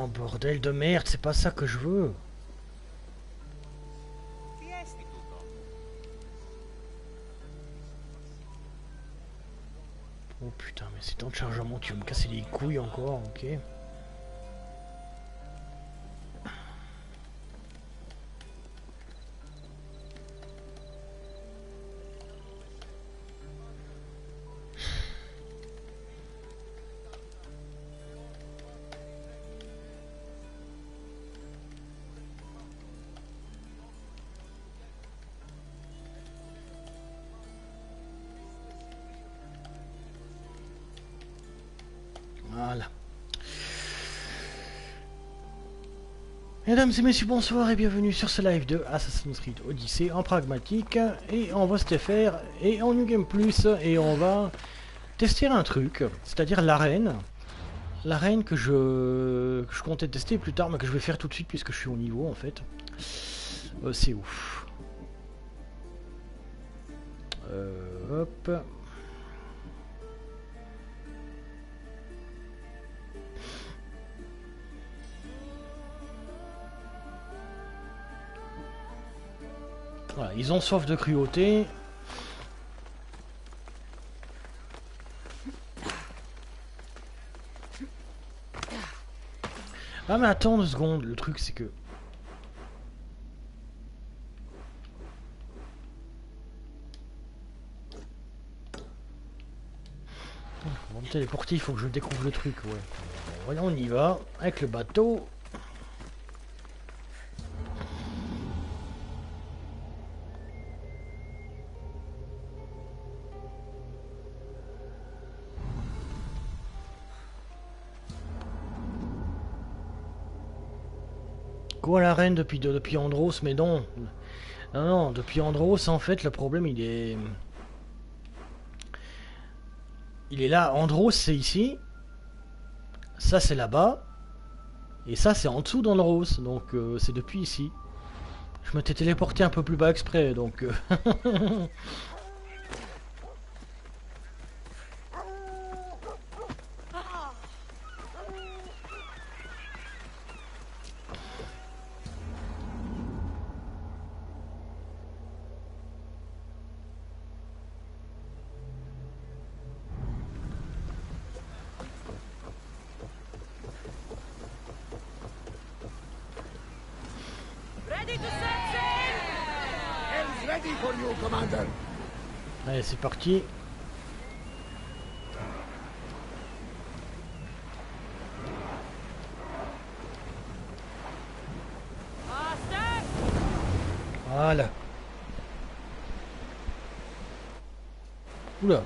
Non, bordel de merde, c'est pas ça que je veux. Oh putain, mais c'est temps de chargement, tu veux me casser les couilles encore, ok. Voilà. Mesdames et messieurs, bonsoir et bienvenue sur ce live de Assassin's Creed Odyssey en pragmatique et en VOSTFR et en New Game Plus, et on va tester un truc, c'est-à-dire l'arène. L'arène que je comptais tester plus tard, mais que je vais faire tout de suite puisque je suis au niveau en fait. C'est ouf. Hop. Voilà, ils ont soif de cruauté. Ah mais attends 2 secondes, le truc c'est que... Pour me téléporter, il faut que je découvre le truc, ouais. Bon, voilà, on y va, avec le bateau. Quoi la reine depuis Andros, mais non. Non, non, depuis Andros, en fait, le problème, il est... Il est là, Andros, c'est ici. Ça, c'est là-bas. Et ça, c'est en dessous d'Andros, donc c'est depuis ici. Je m'étais téléporté un peu plus bas exprès, donc... Allez, c'est parti. Voilà. Oula.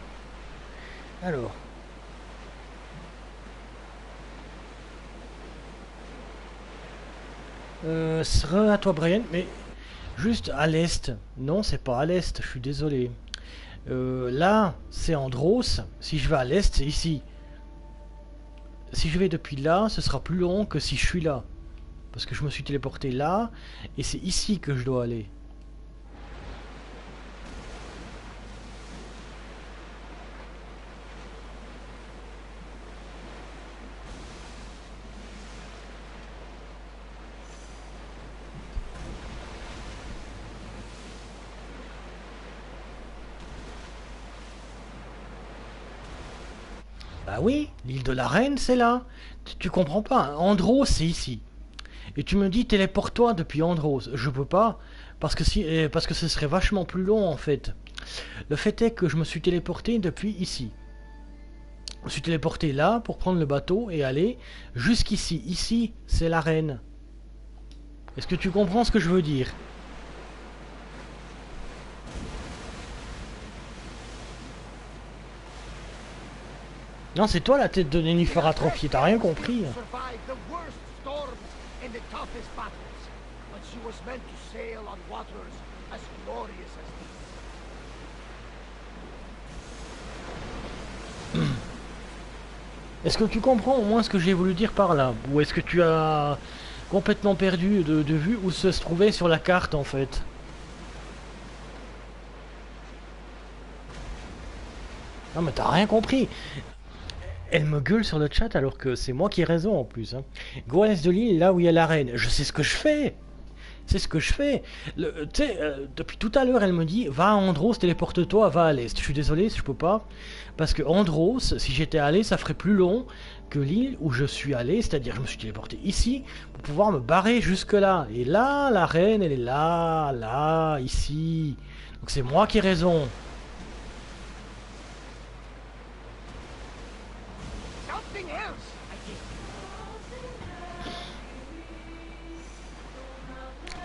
Alors. Sera à toi, Brian, mais juste à l'est. Non, c'est pas à l'est, je suis désolé. Là, c'est Andros. Si je vais à l'est, c'est ici. Si je vais depuis là, ce sera plus long que si je suis là. Parce que je me suis téléporté là, et c'est ici que je dois aller. Bah oui, l'île de la Reine, c'est là. Tu comprends pas, hein. Andros, c'est ici. Et tu me dis, téléporte-toi depuis Andros. Je peux pas, parce que ce serait vachement plus long, en fait. Le fait est que je me suis téléporté depuis ici. Je me suis téléporté là, pour prendre le bateau et aller jusqu'ici. Ici, c'est la Reine. Est-ce que tu comprends ce que je veux dire ? Non, c'est toi la tête de nénuphar atrophiée, t'as rien compris. Est-ce que tu comprends au moins ce que j'ai voulu dire par là? Ou est-ce que tu as complètement perdu de vue où se trouvait sur la carte en fait? Non mais t'as rien compris. Elle me gueule sur le chat alors que c'est moi qui ai raison en plus. Hein. Go à l'est de l'île, là où il y a l'arène. Je sais ce que je fais. C'est ce que je fais. Depuis tout à l'heure, elle me dit va à Andros, téléporte-toi, va à l'est. Je suis désolé si je peux pas. Parce que Andros, si j'étais allé, ça ferait plus long que l'île où je suis allé. C'est-à-dire, je me suis téléporté ici pour pouvoir me barrer jusque-là. Et là, la reine, elle est là, là, ici. Donc c'est moi qui ai raison.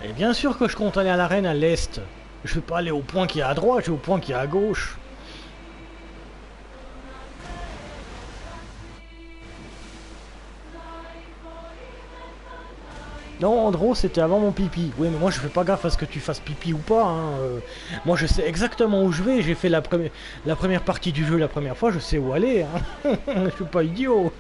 Et bien sûr que je compte aller à l'arène à l'est. Je vais pas aller au point qui est à droite, je vais au point qui est à gauche. Non, Andro, c'était avant mon pipi. Oui, mais moi je fais pas gaffe à ce que tu fasses pipi ou pas. Hein. Moi je sais exactement où je vais. J'ai fait la première partie du jeu la première fois, je sais où aller. Hein. Je suis pas idiot.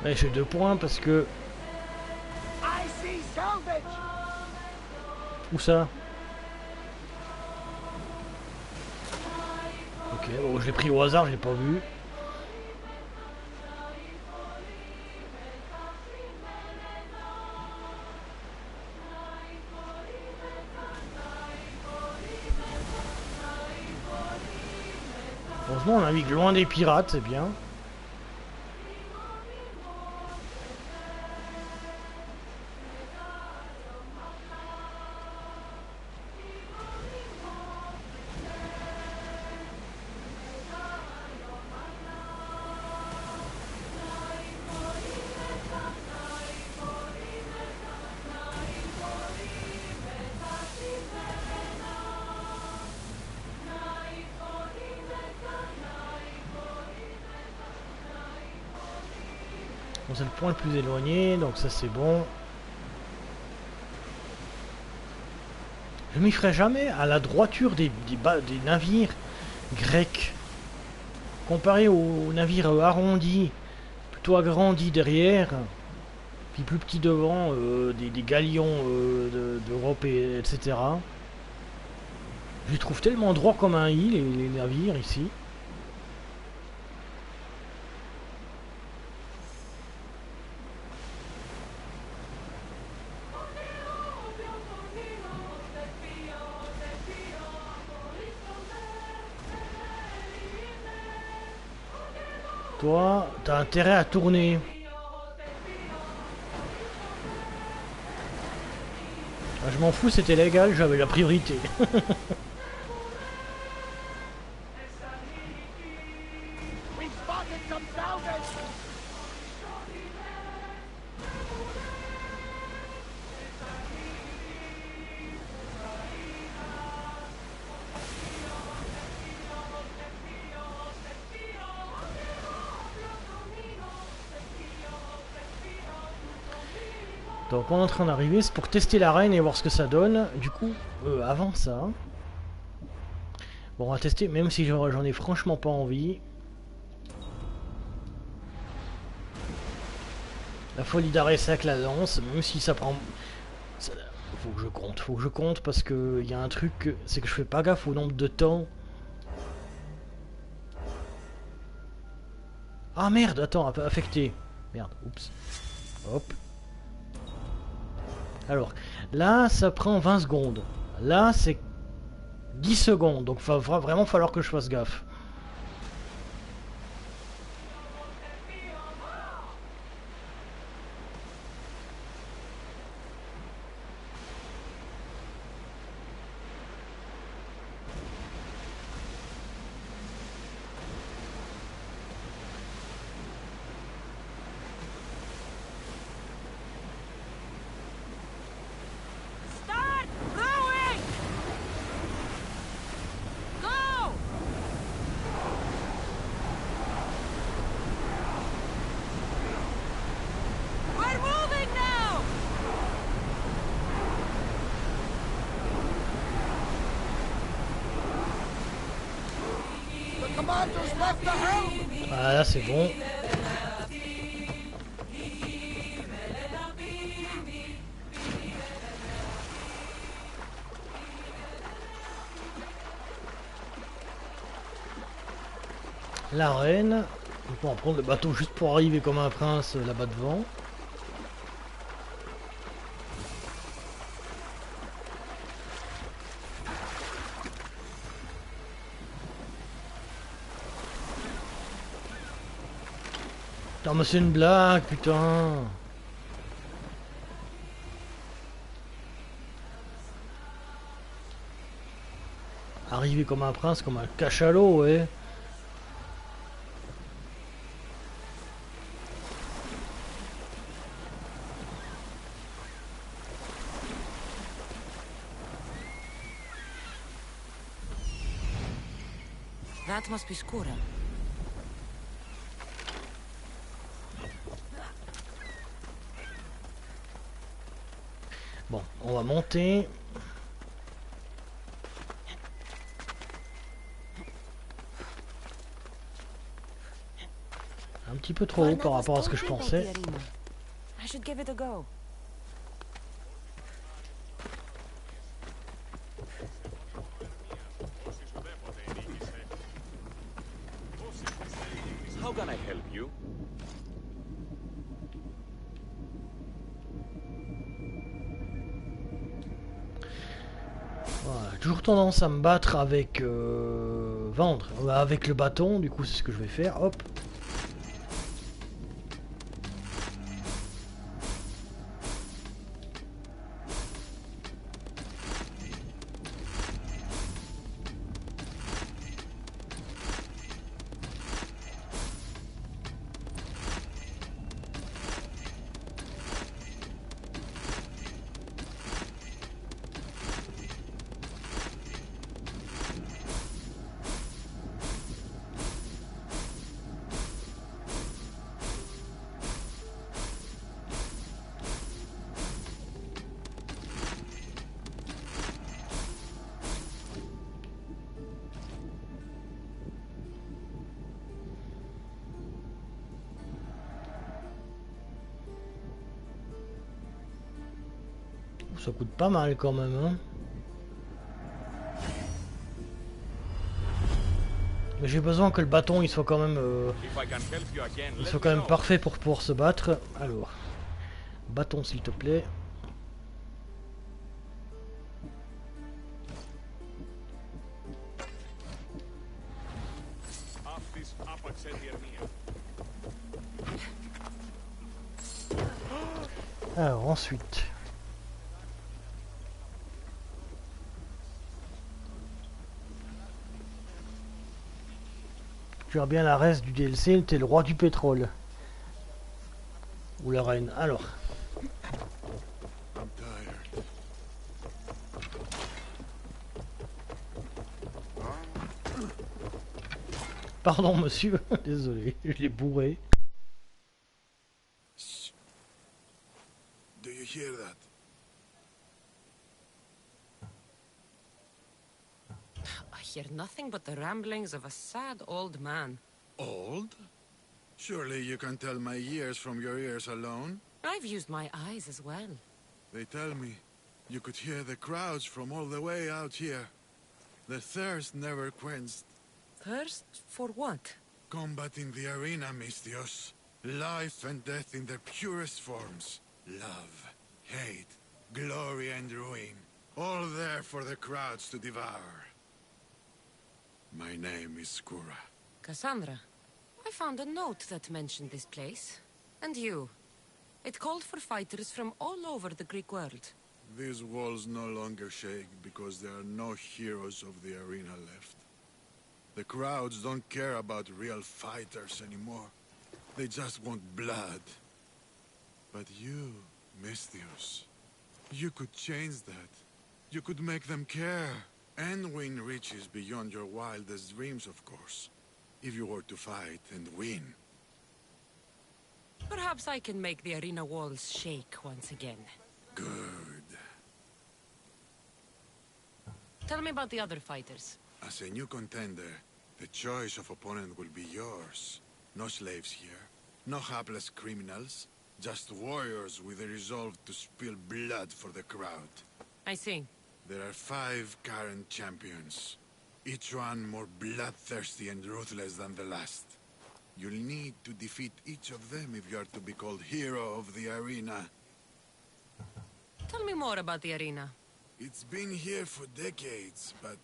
Ouais, j'ai 2 points parce que... Où ça? Ok, bon, je l'ai pris au hasard, je l'ai pas vu. Heureusement, on navigue loin des pirates, c'est bien. Bon, c'est le point le plus éloigné, donc ça c'est bon. Je m'y ferai jamais à la droiture des navires grecs. Comparé aux navires arrondis, plutôt agrandis derrière, puis plus petits devant, des galions d'Europe, etc. Je les trouve tellement droits comme un i, les navires ici. Toi, t'as intérêt à tourner. Ah, je m'en fous, c'était légal, j'avais la priorité. Donc on est en train d'arriver, c'est pour tester l'arène et voir ce que ça donne. Du coup, avant ça... Bon, on va tester, même si j'en ai franchement pas envie. La folie d'Arès avec la lance, même si ça prend... faut que je compte parce que il y a un truc, c'est que je fais pas gaffe au nombre de temps. Ah merde, attends, affecté. Merde, oups. Hop. Alors, là, ça prend 20 secondes. Là, c'est 10 secondes. Donc, il va vraiment falloir que je fasse gaffe. Voilà, c'est bon. La reine. On peut en prendre le bateau juste pour arriver comme un prince là-bas devant. Putain, mais c'est une blague, putain. Arriver comme un prince, comme un cachalot, ouais. That must be Skura. Bon, on va monter. Un petit peu trop haut par rapport à ce que je pensais. I should give it a go. How can I help you? Voilà, toujours tendance à me battre avec vendre, avec le bâton, du coup c'est ce que je vais faire, hop. Ça coûte pas mal quand même, hein. Mais j'ai besoin que le bâton il soit quand même parfait pour pouvoir se battre. Alors, bâton s'il te plaît. Alors ensuite. Tu as bien la reste du DLC, t'es le roi du pétrole. Ou la reine. Alors. Pardon monsieur, désolé, je l'ai bourré. Do you hear that? I hear nothing but the ramblings of a sad old man. Old? Surely you can tell my years from your ears alone? I've used my eyes as well. They tell me you could hear the crowds from all the way out here. The thirst never quenched. Thirst for what? Combating the arena, Mistios. Life and death in their purest forms. Love, hate, glory and ruin. All there for the crowds to devour. My name is Skura. Cassandra, I found a note that mentioned this place. And you. It called for fighters from all over the Greek world. These walls no longer shake because there are no heroes of the arena left. The crowds don't care about real fighters anymore. They just want blood. But you, Mistios, you could change that. You could make them care. And win riches beyond your wildest dreams, of course. If you were to fight and win. Perhaps I can make the arena walls shake once again. Good. Tell me about the other fighters. As a new contender, the choice of opponent will be yours. No slaves here. No hapless criminals. Just warriors with a resolve to spill blood for the crowd. I see. There are 5 current champions. Each one more bloodthirsty and ruthless than the last. You'll need to defeat each of them if you are to be called hero of the arena. Tell me more about the arena. It's been here for decades, but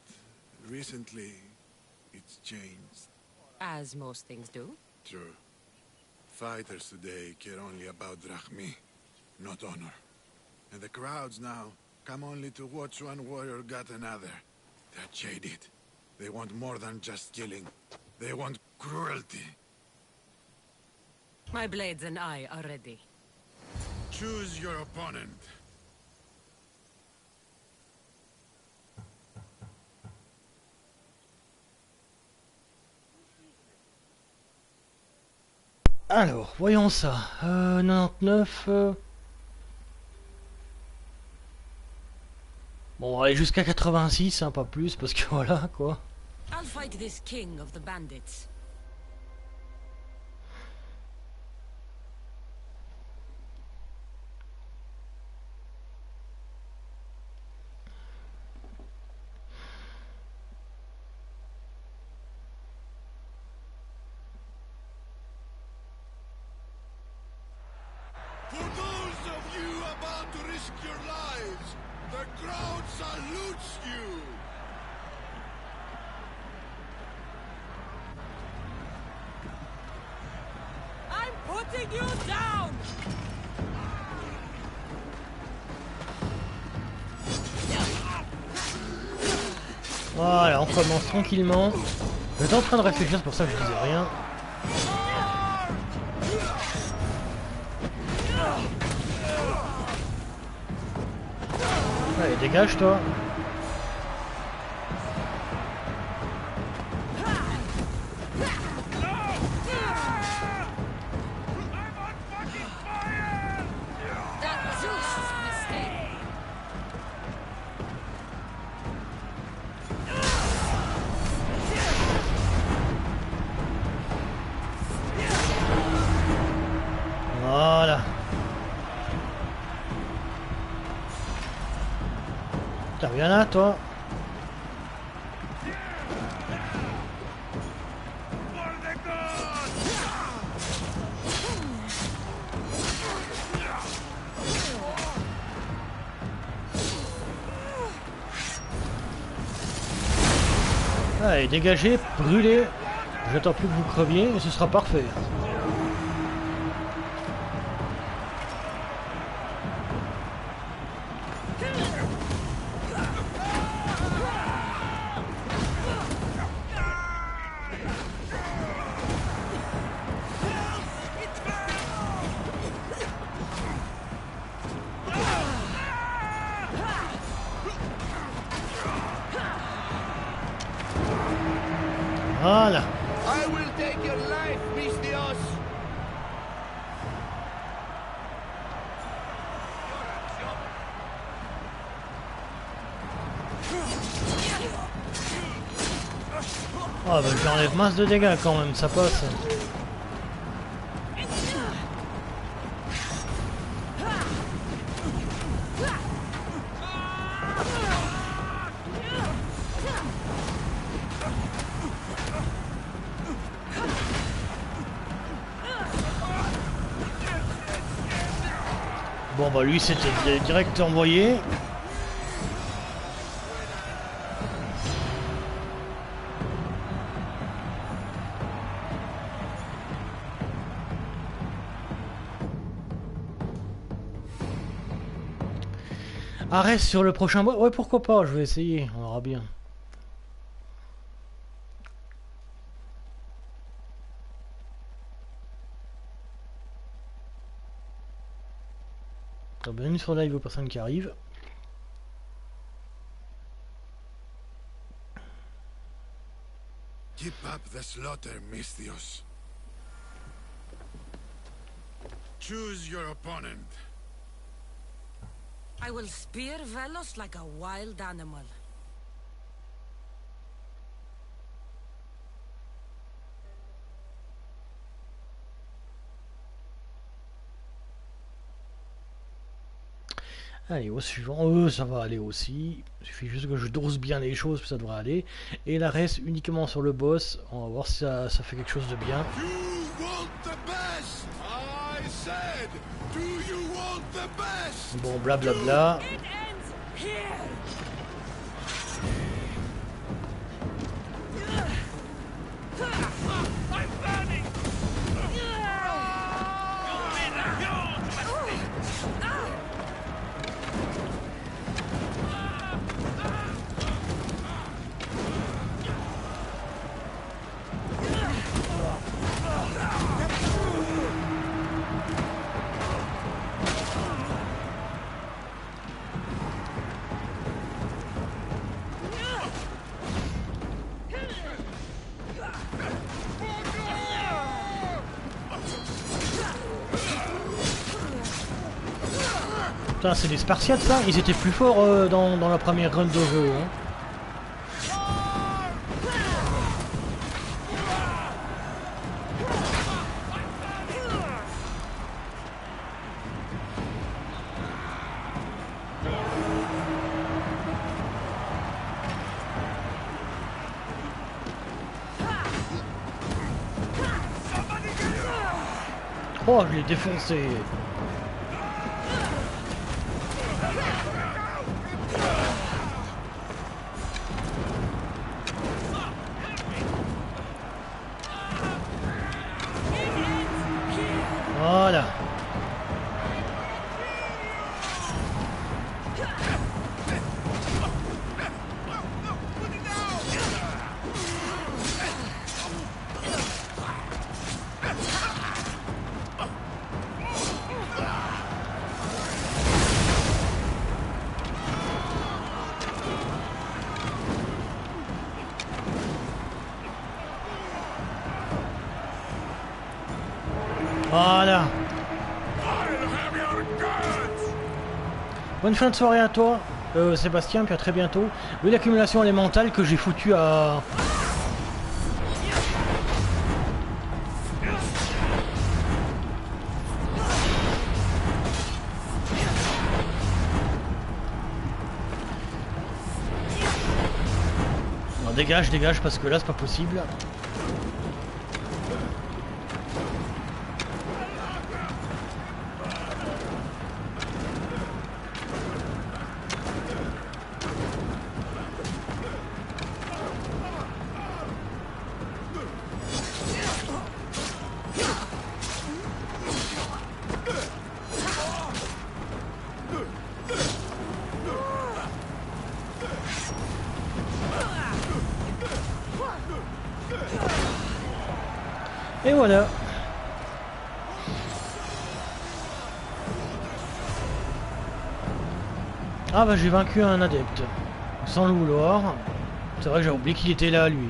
recently it's changed. As most things do. True. Fighters today care only about drachmi, not honor. And the crowds now come only to watch one warrior gut another. They're jaded. They want more than just killing. They want cruelty. My blades and I are ready. Choose your opponent. Alors, voyons ça. 99. Bon, on va aller jusqu'à 86, hein, pas plus, parce que voilà, quoi. I'll fight this king of the bandits. For those of you about to risk your lives, the crowd salutes you! I'm putting you down! Voilà, on commence tranquillement. J'étais en train de réfléchir, c'est pour ça que je disais rien. Allez, dégage toi. Voilà. T'as viens là, toi. Allez, dégagez, brûlez. J'attends plus que vous creviez et ce sera parfait. Voilà. I will take your life, Vistios. Oh bah j'enlève masse de dégâts quand même, ça passe. Bon bah lui c'était direct envoyé. Arrête sur le prochain bois. Ouais pourquoi pas, je vais essayer, on verra bien. Bienvenue sur live aux personnes qui arrivent. Keep up the slaughter, Misthios. Choose your opponent. I will spear Velos like a wild animal. Allez, au suivant. Ça va aller aussi. Il suffit juste que je dose bien les choses, puis ça devrait aller. Et la reste uniquement sur le boss. On va voir si ça fait quelque chose de bien. You want the best? I said, do you want the best? Bon, blablabla. It ends here. I'm burning. Putain, c'est des Spartiates ça. Ils étaient plus forts dans la première run de jeu. Hein. Oh, je l'ai défoncé. Voilà. Voilà. Bonne fin de soirée à toi, Sébastien, puis à très bientôt. Oui, l'accumulation élémentale que j'ai foutu à... Non, dégage, dégage, parce que là, c'est pas possible. Et voilà. Ah bah j'ai vaincu un adepte. Sans le vouloir. C'est vrai que j'ai oublié qu'il était là, lui.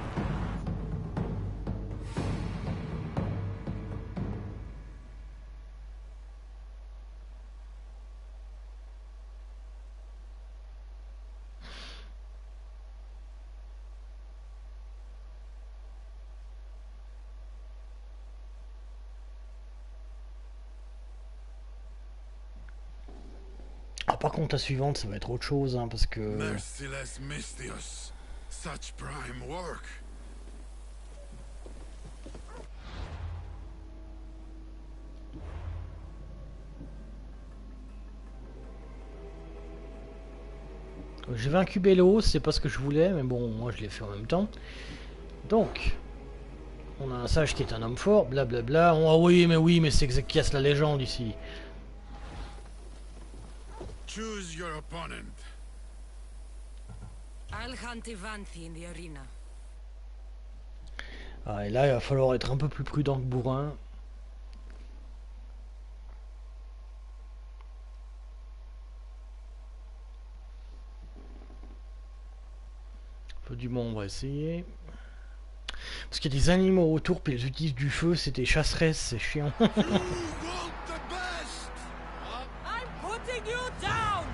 Ah, par contre, la suivante, ça va être autre chose, hein, parce que... Merciless Mystios. Such prime work. J'ai vaincu Bello, c'est pas ce que je voulais, mais bon, moi je l'ai fait en même temps. Donc, on a un sage qui est un homme fort, blablabla. Oh oui, mais c'est Exekias la légende ici. Choose your opponent. I'll hunt Ivanthi in the arena. Ah, et là, il va falloir être un peu plus prudent que bourrin. Peu du monde, on va essayer. Parce qu'il y a des animaux autour, puis ils utilisent du feu, c'est des chasseresses, c'est chiant. You want the best? I'm putting you down!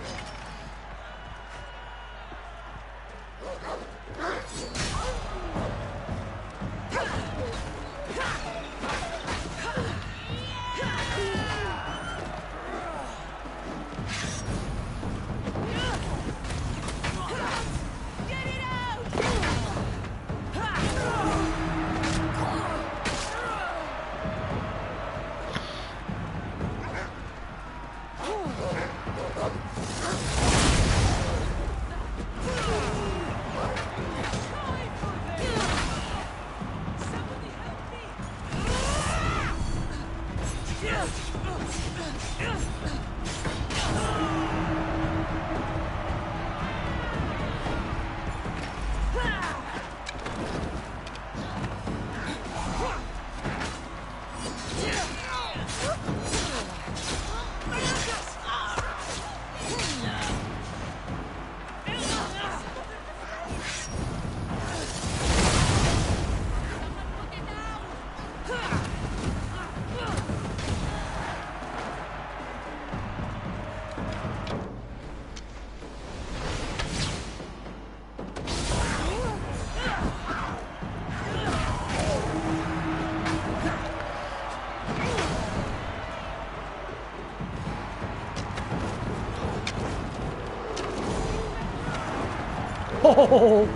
oh.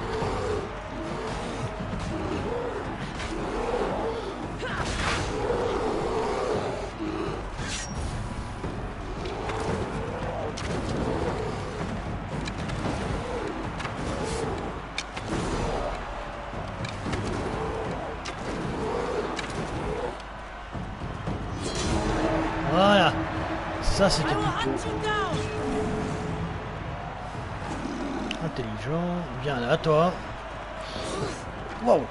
Voilà, ça c'était plutôt intelligent. Viens là, toi. Wow.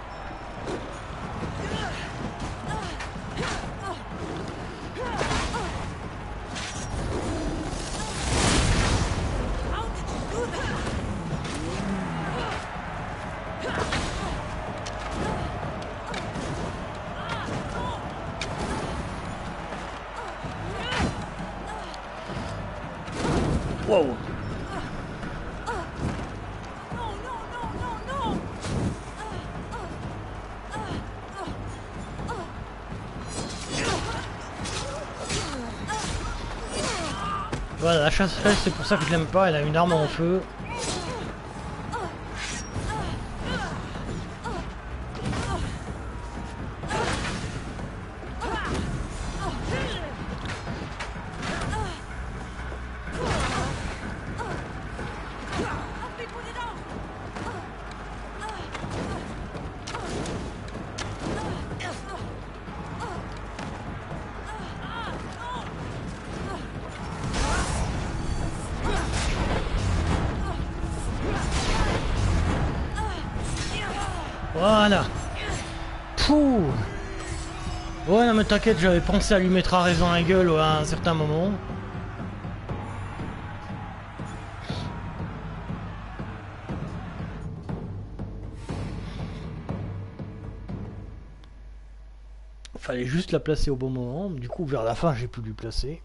Wow. Voilà, la chasse-flèche, c'est pour ça que je l'aime pas, elle a une arme en feu. Voilà. Pouh. Ouais, non mais t'inquiète, j'avais pensé à lui mettre à raison la gueule à un certain moment. Fallait juste la placer au bon moment. Du coup, vers la fin, j'ai pu lui placer.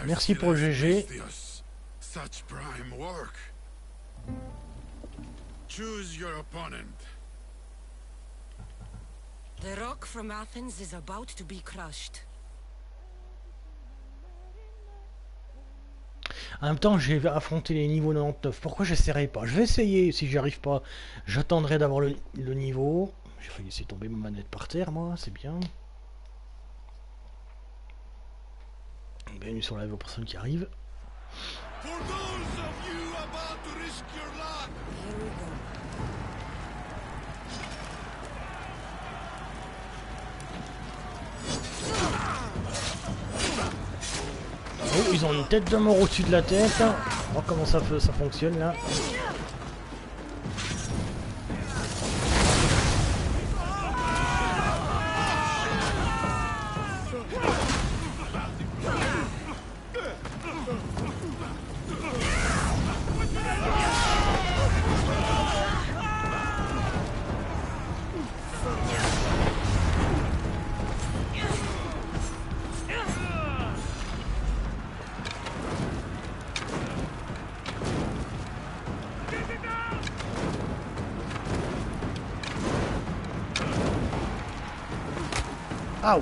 Merci pour le GG. Such prime work. Choose your opponent. The rock from Athens is about to be crushed. En même temps, j'ai affronté les niveaux 99. Pourquoi j'essaierai pas? Je vais essayer. Si j'y arrive pas, j'attendrai d'avoir le niveau. J'ai failli laisser tomber ma manette par terre, moi. C'est bien. Bienvenue sur la live aux personnes qui arrivent. For those of you about to risk your luck. Here we go. Oh, ils ont une tête de mort au-dessus de la tête. On va voir comment ça fonctionne là. Au.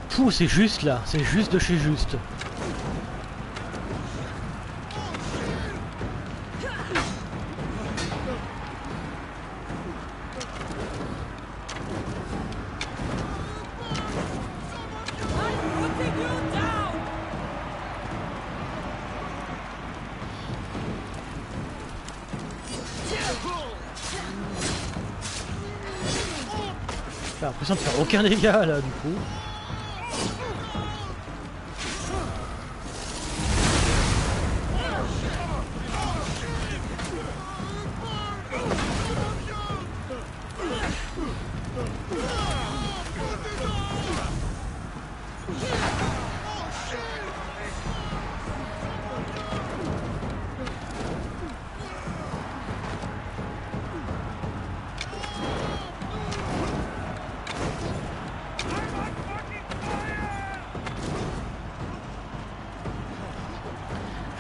Fou, c'est juste là, c'est juste de chez juste. J'ai l'impression de faire aucun dégât là du coup.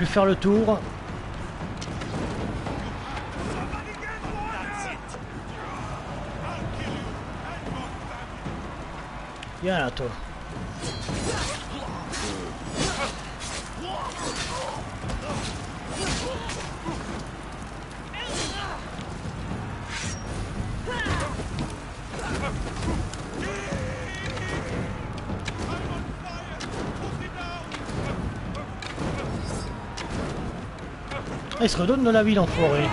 Je vais faire le tour. Viens là toi. Ah, il se redonne de la vie l'enfoiré.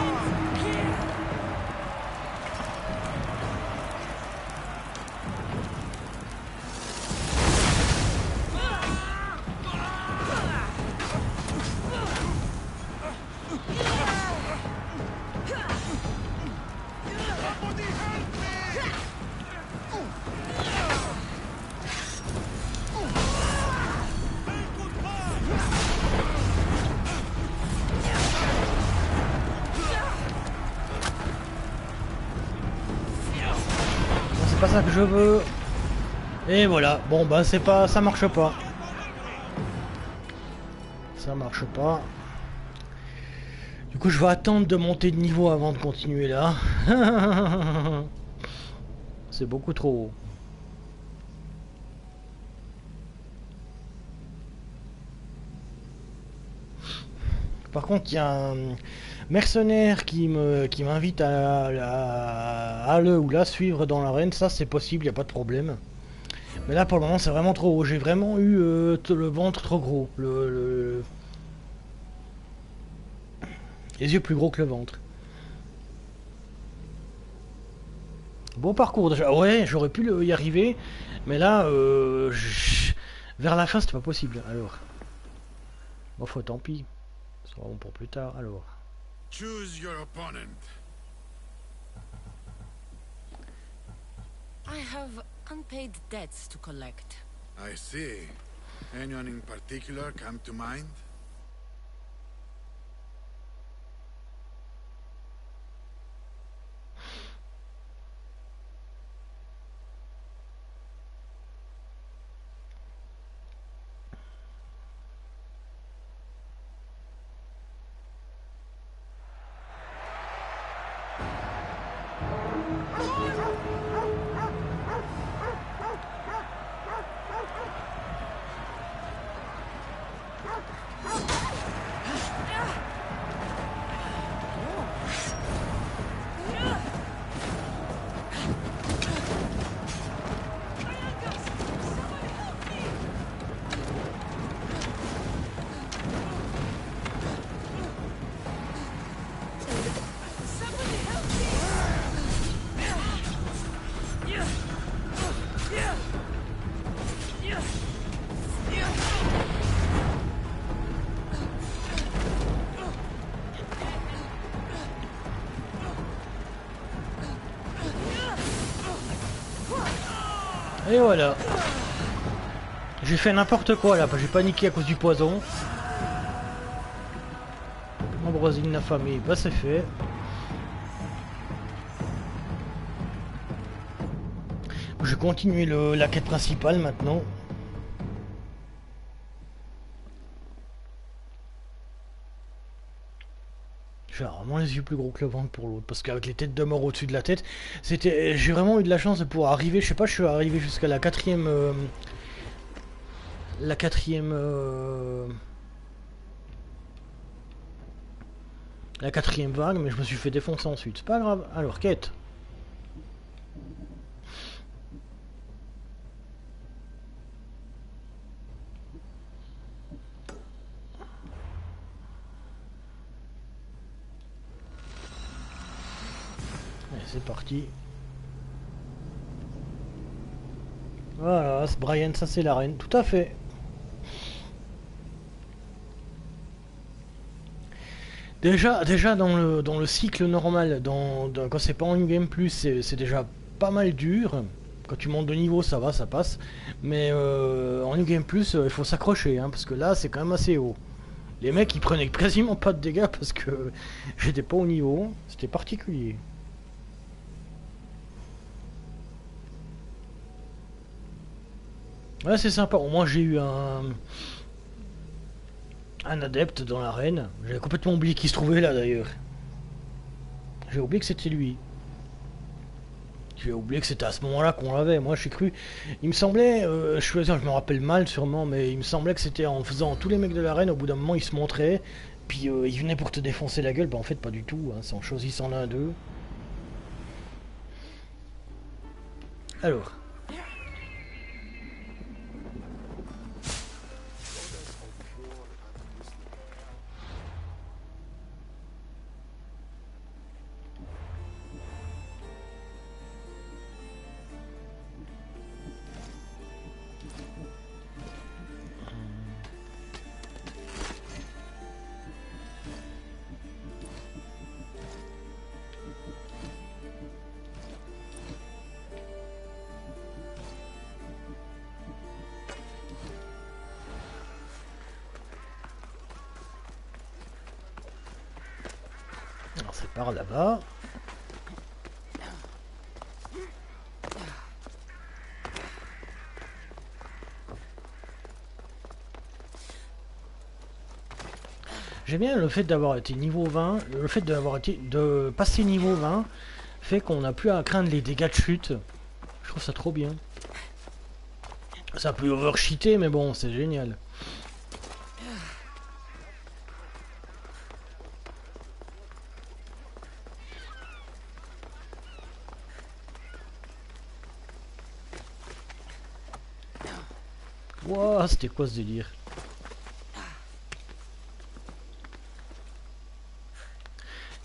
C'est pas ça que je veux. Et voilà. Bon bah c'est pas, ça marche pas. Ça marche pas. Du coup je vais attendre de monter de niveau avant de continuer là. C'est beaucoup trop haut. Par contre, il y a un mercenaire qui m'invite à le ou la suivre dans l'arène. Ça, c'est possible, il n'y a pas de problème. Mais là, pour le moment, c'est vraiment trop haut. J'ai vraiment eu le ventre trop gros. Les yeux plus gros que le ventre. Beau parcours déjà. Ouais, j'aurais pu y arriver. Mais là, vers la fin, c'était pas possible. Alors. Bon, faut tant pis. Ce sera bon pour plus tard. Alors. Choose your opponent. I have unpaid debts to collect. I see. Anyone in particular come to mind? Et voilà. J'ai fait n'importe quoi là, j'ai paniqué à cause du poison. Embrasine la famille, bah c'est fait. Je vais continuer la quête principale maintenant. J'ai vraiment les yeux plus gros que le ventre pour l'autre, parce qu'avec les têtes de mort au-dessus de la tête, j'ai vraiment eu de la chance de pouvoir arriver, je sais pas, je suis arrivé jusqu'à la quatrième... la quatrième vague, mais je me suis fait défoncer ensuite, c'est pas grave. Alors, quête. C'est parti. Voilà, c'est Brian, ça c'est la reine, tout à fait. Déjà dans le cycle normal, quand c'est pas en New Game Plus, c'est déjà pas mal dur. Quand tu montes de niveau, ça va, ça passe. Mais en New Game Plus, il faut s'accrocher, hein, parce que là, c'est quand même assez haut. Les mecs, ils prenaient quasiment pas de dégâts parce que j'étais pas au niveau. C'était particulier. Ouais, c'est sympa. Au moins, j'ai eu un adepte dans l'arène. J'avais complètement oublié qu'il se trouvait là d'ailleurs. J'ai oublié que c'était lui. J'ai oublié que c'était à ce moment-là qu'on l'avait. Moi, j'ai cru. Il me semblait. Je me rappelle mal sûrement, mais il me semblait que c'était en faisant tous les mecs de l'arène. Au bout d'un moment, ils se montraient. Puis ils venaient pour te défoncer la gueule. Bah, en fait, pas du tout. Hein, c'est en choisissant l'un d'eux. Alors. Alors, c'est par là-bas. J'aime bien le fait d'avoir été niveau 20, le fait de passer niveau 20 fait qu'on n'a plus à craindre les dégâts de chute. Je trouve ça trop bien. Ça peut overcheater, mais bon, c'est génial. Wouah, c'était quoi ce délire?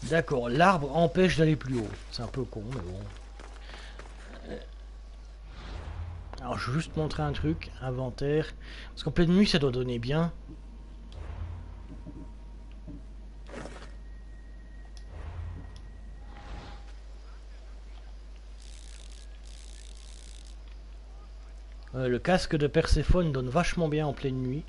D'accord, l'arbre empêche d'aller plus haut. C'est un peu con, mais bon. Alors, je vais juste montrer un truc. Inventaire. Parce qu'en pleine nuit, ça doit donner bien. Le casque de Perséphone donne vachement bien en pleine nuit.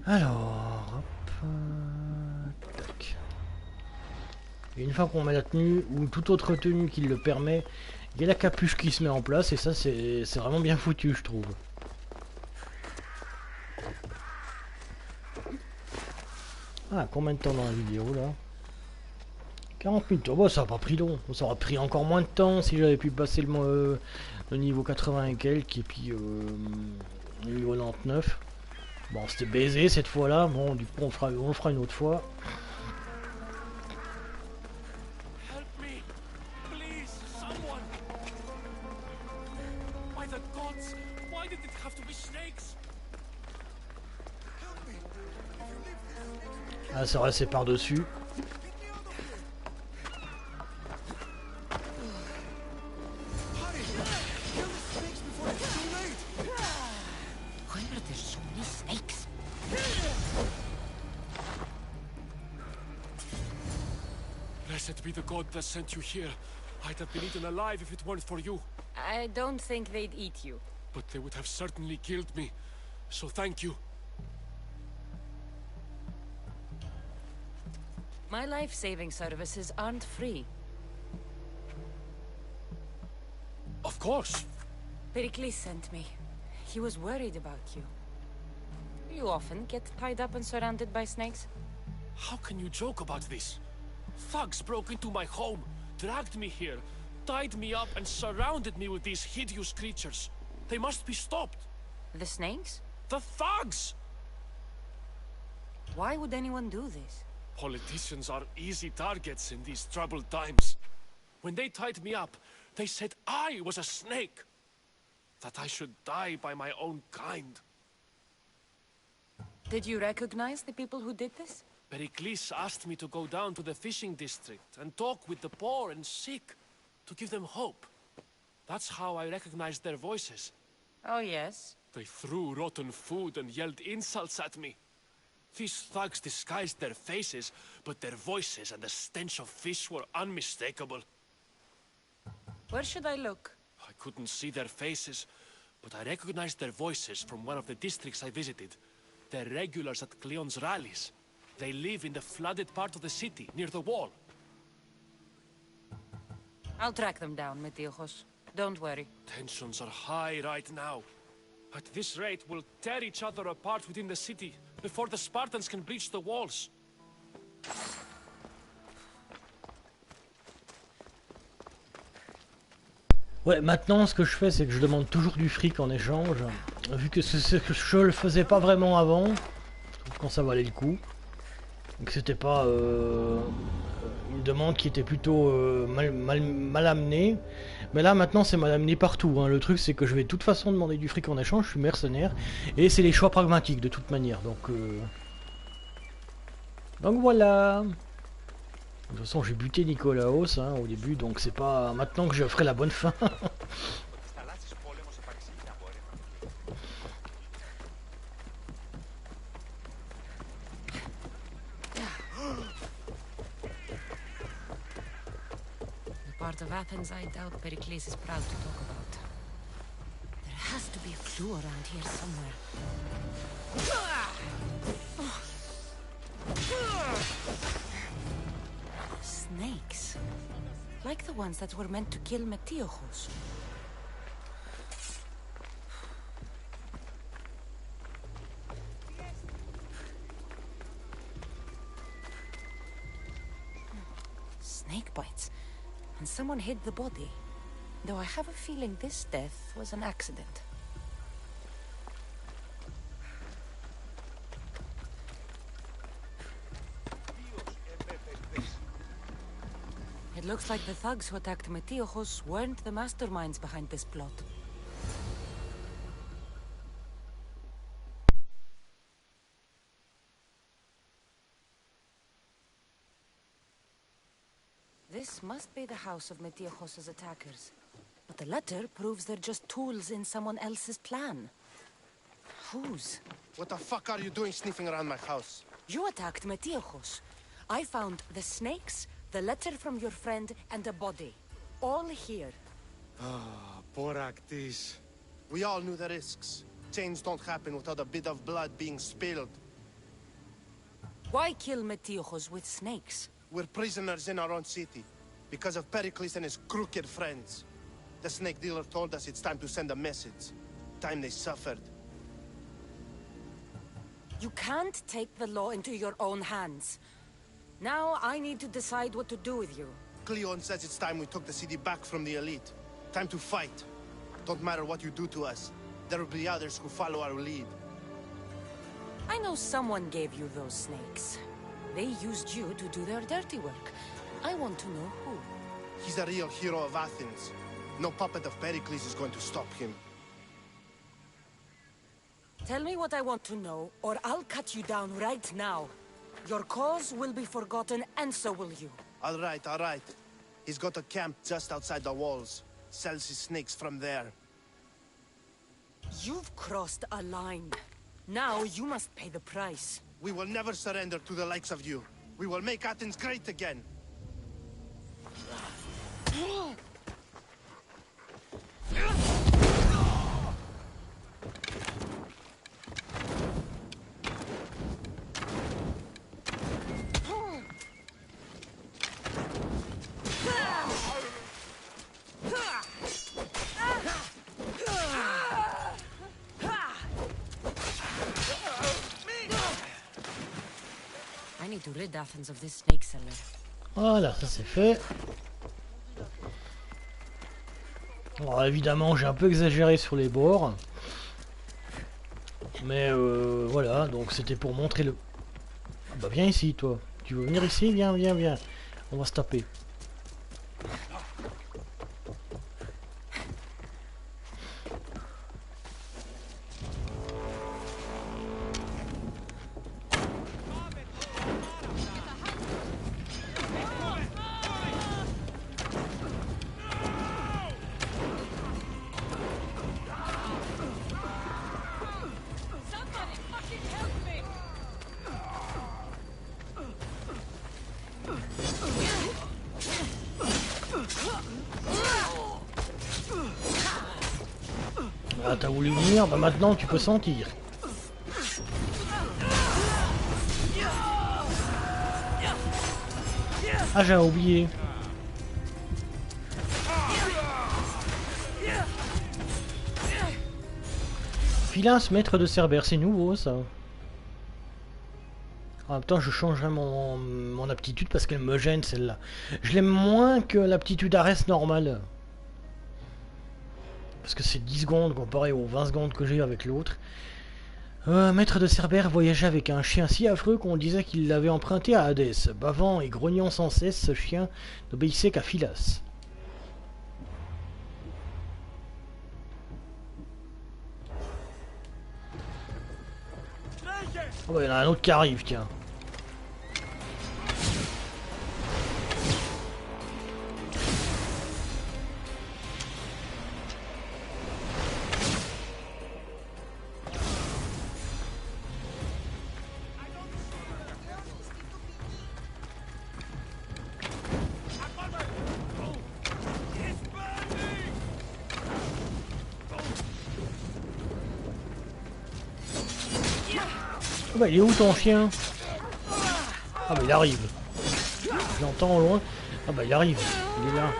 Alors, hop, tac. Et une fois qu'on met la tenue, ou toute autre tenue qui le permet, il y a la capuche qui se met en place, et ça c'est vraiment bien foutu, je trouve. Ah, combien de temps dans la vidéo là? 40 minutes, oh, bah, ça n'a pas pris long, ça aurait pris encore moins de temps si j'avais pu passer le niveau 80 et quelques, et puis le niveau 99. Bon, c'était baisé cette fois-là. Bon, du coup, on le fera une autre fois. Help me! Please, someone! By the gods! Why did it have to be snakes? Help me! If you leave this snakes, Ah, ça reste par-dessus. hurry! Kill the snakes before it's too late! Where are there so many snakes? Blessed be the god that sent you here. I'd have been eaten alive if it weren't for you. I don't think they'd eat you. But they would have certainly killed me. So thank you. My life-saving services aren't free. Of course. Pericles sent me. He was worried about you. You often get tied up and surrounded by snakes? How can you joke about this? Thugs broke into my home, dragged me here, tied me up and surrounded me with these hideous creatures. They must be stopped. The snakes? The thugs! Why would anyone do this? Politicians are easy targets in these troubled times. When they tied me up, they said I was a snake. That I should die by my own kind. Did you recognize the people who did this? Pericles asked me to go down to the fishing district and talk with the poor and sick, to give them hope. That's how I recognized their voices. Oh, yes. They threw rotten food and yelled insults at me. These thugs disguised their faces, but their voices and the stench of fish were unmistakable. Where should I look? I couldn't see their faces, but I recognized their voices from one of the districts I visited. They're regulars at Cleon's rallies. They live in the flooded part of the city, near the wall. I'll track them down, Metiojos. Don't worry. Tensions are high right now. At this rate, we'll tear each other apart within the city, before the Spartans can breach the walls. Ouais, maintenant ce que je fais, c'est que je demande toujours du fric en échange, vu que je le faisais pas vraiment avant, quand ça valait le coup. Donc c'était pas une demande qui était plutôt mal amenée. Mais là maintenant c'est mal amené partout, hein. Le truc c'est que je vais de toute façon demander du fric en échange, je suis mercenaire. Et c'est les choix pragmatiques de toute manière. Donc voilà. De toute façon j'ai buté Nicolaos hein, au début, donc c'est pas maintenant que je ferai la bonne fin. Part of Athens I doubt Pericles is proud to talk about. There has to be a clue around here somewhere. Snakes. Like the ones that were meant to kill Metiojos. Snake bites. And someone hid the body. Though I have a feeling this death was an accident. It looks like the thugs who attacked Metiojos weren't the masterminds behind this plot. This must be the house of Metiojos' attackers. But the letter proves they're just tools in someone else's plan. Whose? What the fuck are you doing sniffing around my house? You attacked Metiojos. I found the snakes, the letter from your friend, and a body. All here. Ah, Pragmatique. We all knew the risks. Change don't happen without a bit of blood being spilled. Why kill Metiojos with snakes? We're prisoners in our own city, because of Pericles and his crooked friends. The snake dealer told us it's time to send a message. Time they suffered. You can't take the law into your own hands. Now I need to decide what to do with you. Cleon says it's time we took the city back from the elite. Time to fight. Don't matter what you do to us. There will be others who follow our lead. I know someone gave you those snakes. They used you to do their dirty work. I want to know who. He's a real hero of Athens. No puppet of Pericles is going to stop him. Tell me what I want to know, or I'll cut you down right now. Your cause will be forgotten, and so will you. All right, all right. He's got a camp just outside the walls. Sells his snakes from there. You've crossed a line. Now you must pay the price. We will never surrender to the likes of you. We will make Athens great again. I need to rid Athens of this snake seller. Voilà, ça c'est fait. Alors évidemment j'ai un peu exagéré sur les bords. Mais voilà, donc c'était pour montrer le... Bah viens ici toi. Tu veux venir ici? Viens, viens, viens. On va se taper. Ah, t'as voulu venir, bah maintenant tu peux sentir. Ah, j'ai oublié. Filas, maître de Cerbère, c'est nouveau ça. En même temps, je changerai mon aptitude parce qu'elle me gêne celle-là. Je l'aime moins que l'aptitude Ares normale. Parce que c'est 10 secondes comparé aux 20 secondes que j'ai avec l'autre. Maître de Cerbère voyageait avec un chien si affreux qu'on disait qu'il l'avait emprunté à Hadès. Bavant et grognant sans cesse, ce chien n'obéissait qu'à Filas. Oh bah, il y en a un autre qui arrive, tiens. Oh bah, il est où ton chien? Ah bah il arrive. Je l'entends au loin. Ah bah il arrive. Il est là.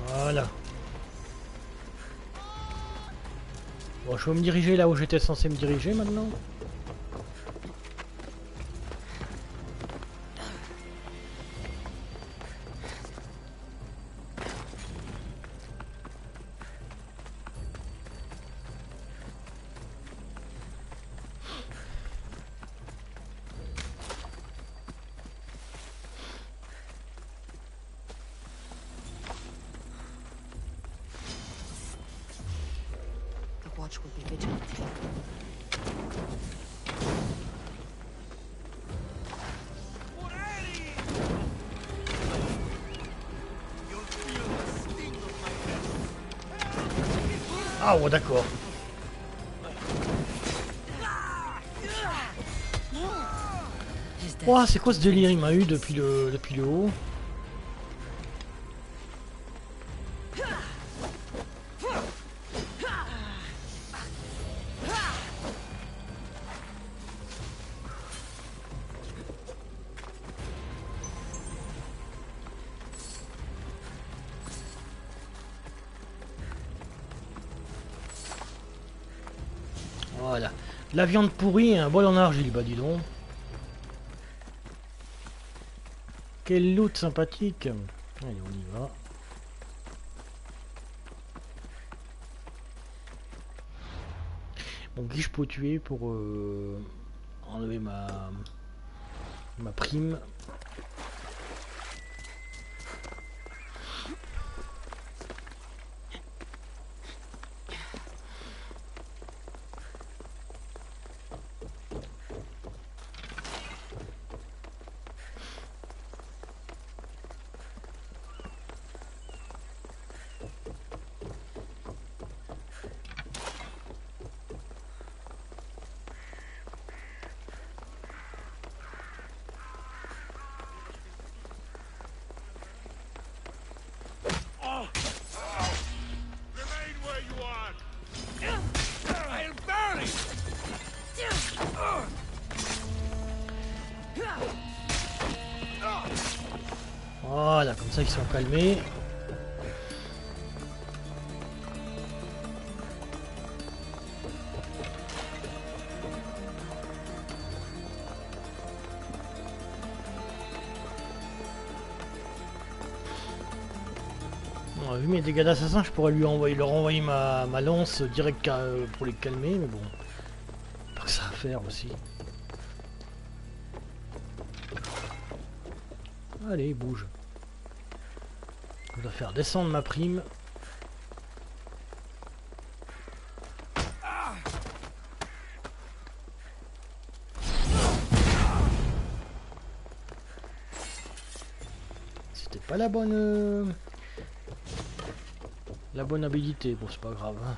Voilà. Bon, je vais me diriger là où j'étais censé me diriger maintenant. Will be vigilant. Ah ouais, d'accord. Ouah, c'est quoi ce délire? Il m'a eu depuis le haut. Voilà. La viande pourrie et un bol en argile, bah dis donc. Quel loot sympathique. Allez, on y va. Bon, qui je peux tuer pour enlever ma prime? Voilà, comme ça ils sont calmés. mis les dégâts d'assassin, je pourrais leur envoyer ma lance direct pour les calmer, mais bon. Pas que ça à faire aussi. Allez, bouge. Je dois faire descendre ma prime. C'était pas la bonne habilité. Bon, c'est pas grave. Hein.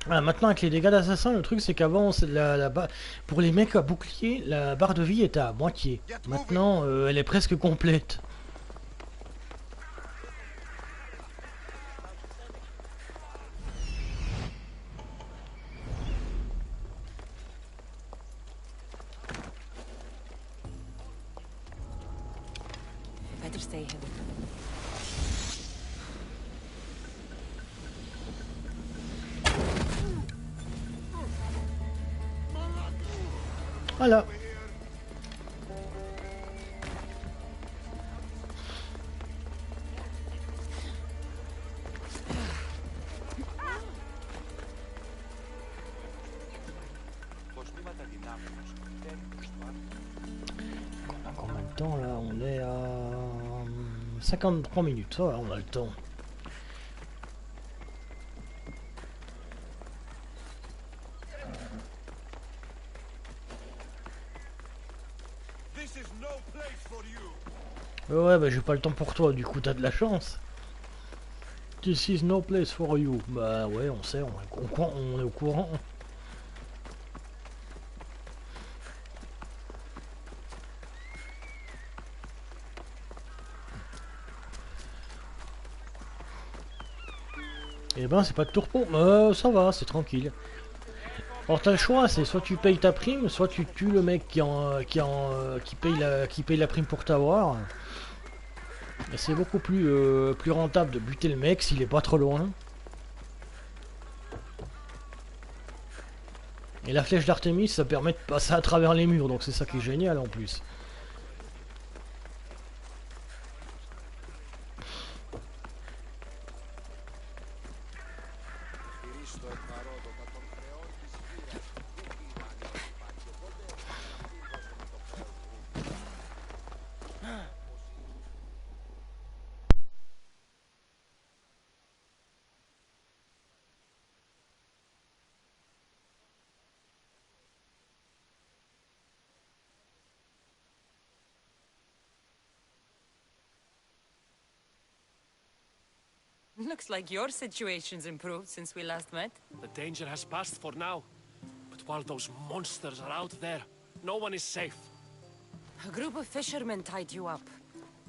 Voilà, maintenant avec les dégâts d'assassin, le truc c'est qu'avant pour les mecs à bouclier, la barre de vie était à moitié. Maintenant elle est presque complète. Better stay hidden. Voilà. On a combien de temps là? On est à 53 minutes, ça va, on a le temps. Ouais, bah j'ai pas le temps pour toi, du coup t'as de la chance. This is no place for you. Bah ouais, on sait, on est au courant. Eh ben c'est pas de tourpeau, mais ça va, c'est tranquille. Alors t'as le choix, c'est soit tu payes ta prime, soit tu tues le mec qui paye la prime pour t'avoir. Et c'est beaucoup plus rentable de buter le mec s'il est pas trop loin. Et la flèche d'Artémis, ça permet de passer à travers les murs, donc c'est ça qui est génial en plus. Looks like your situation's improved since we last met. The danger has passed for now. But while those monsters are out there, no one is safe. A group of fishermen tied you up.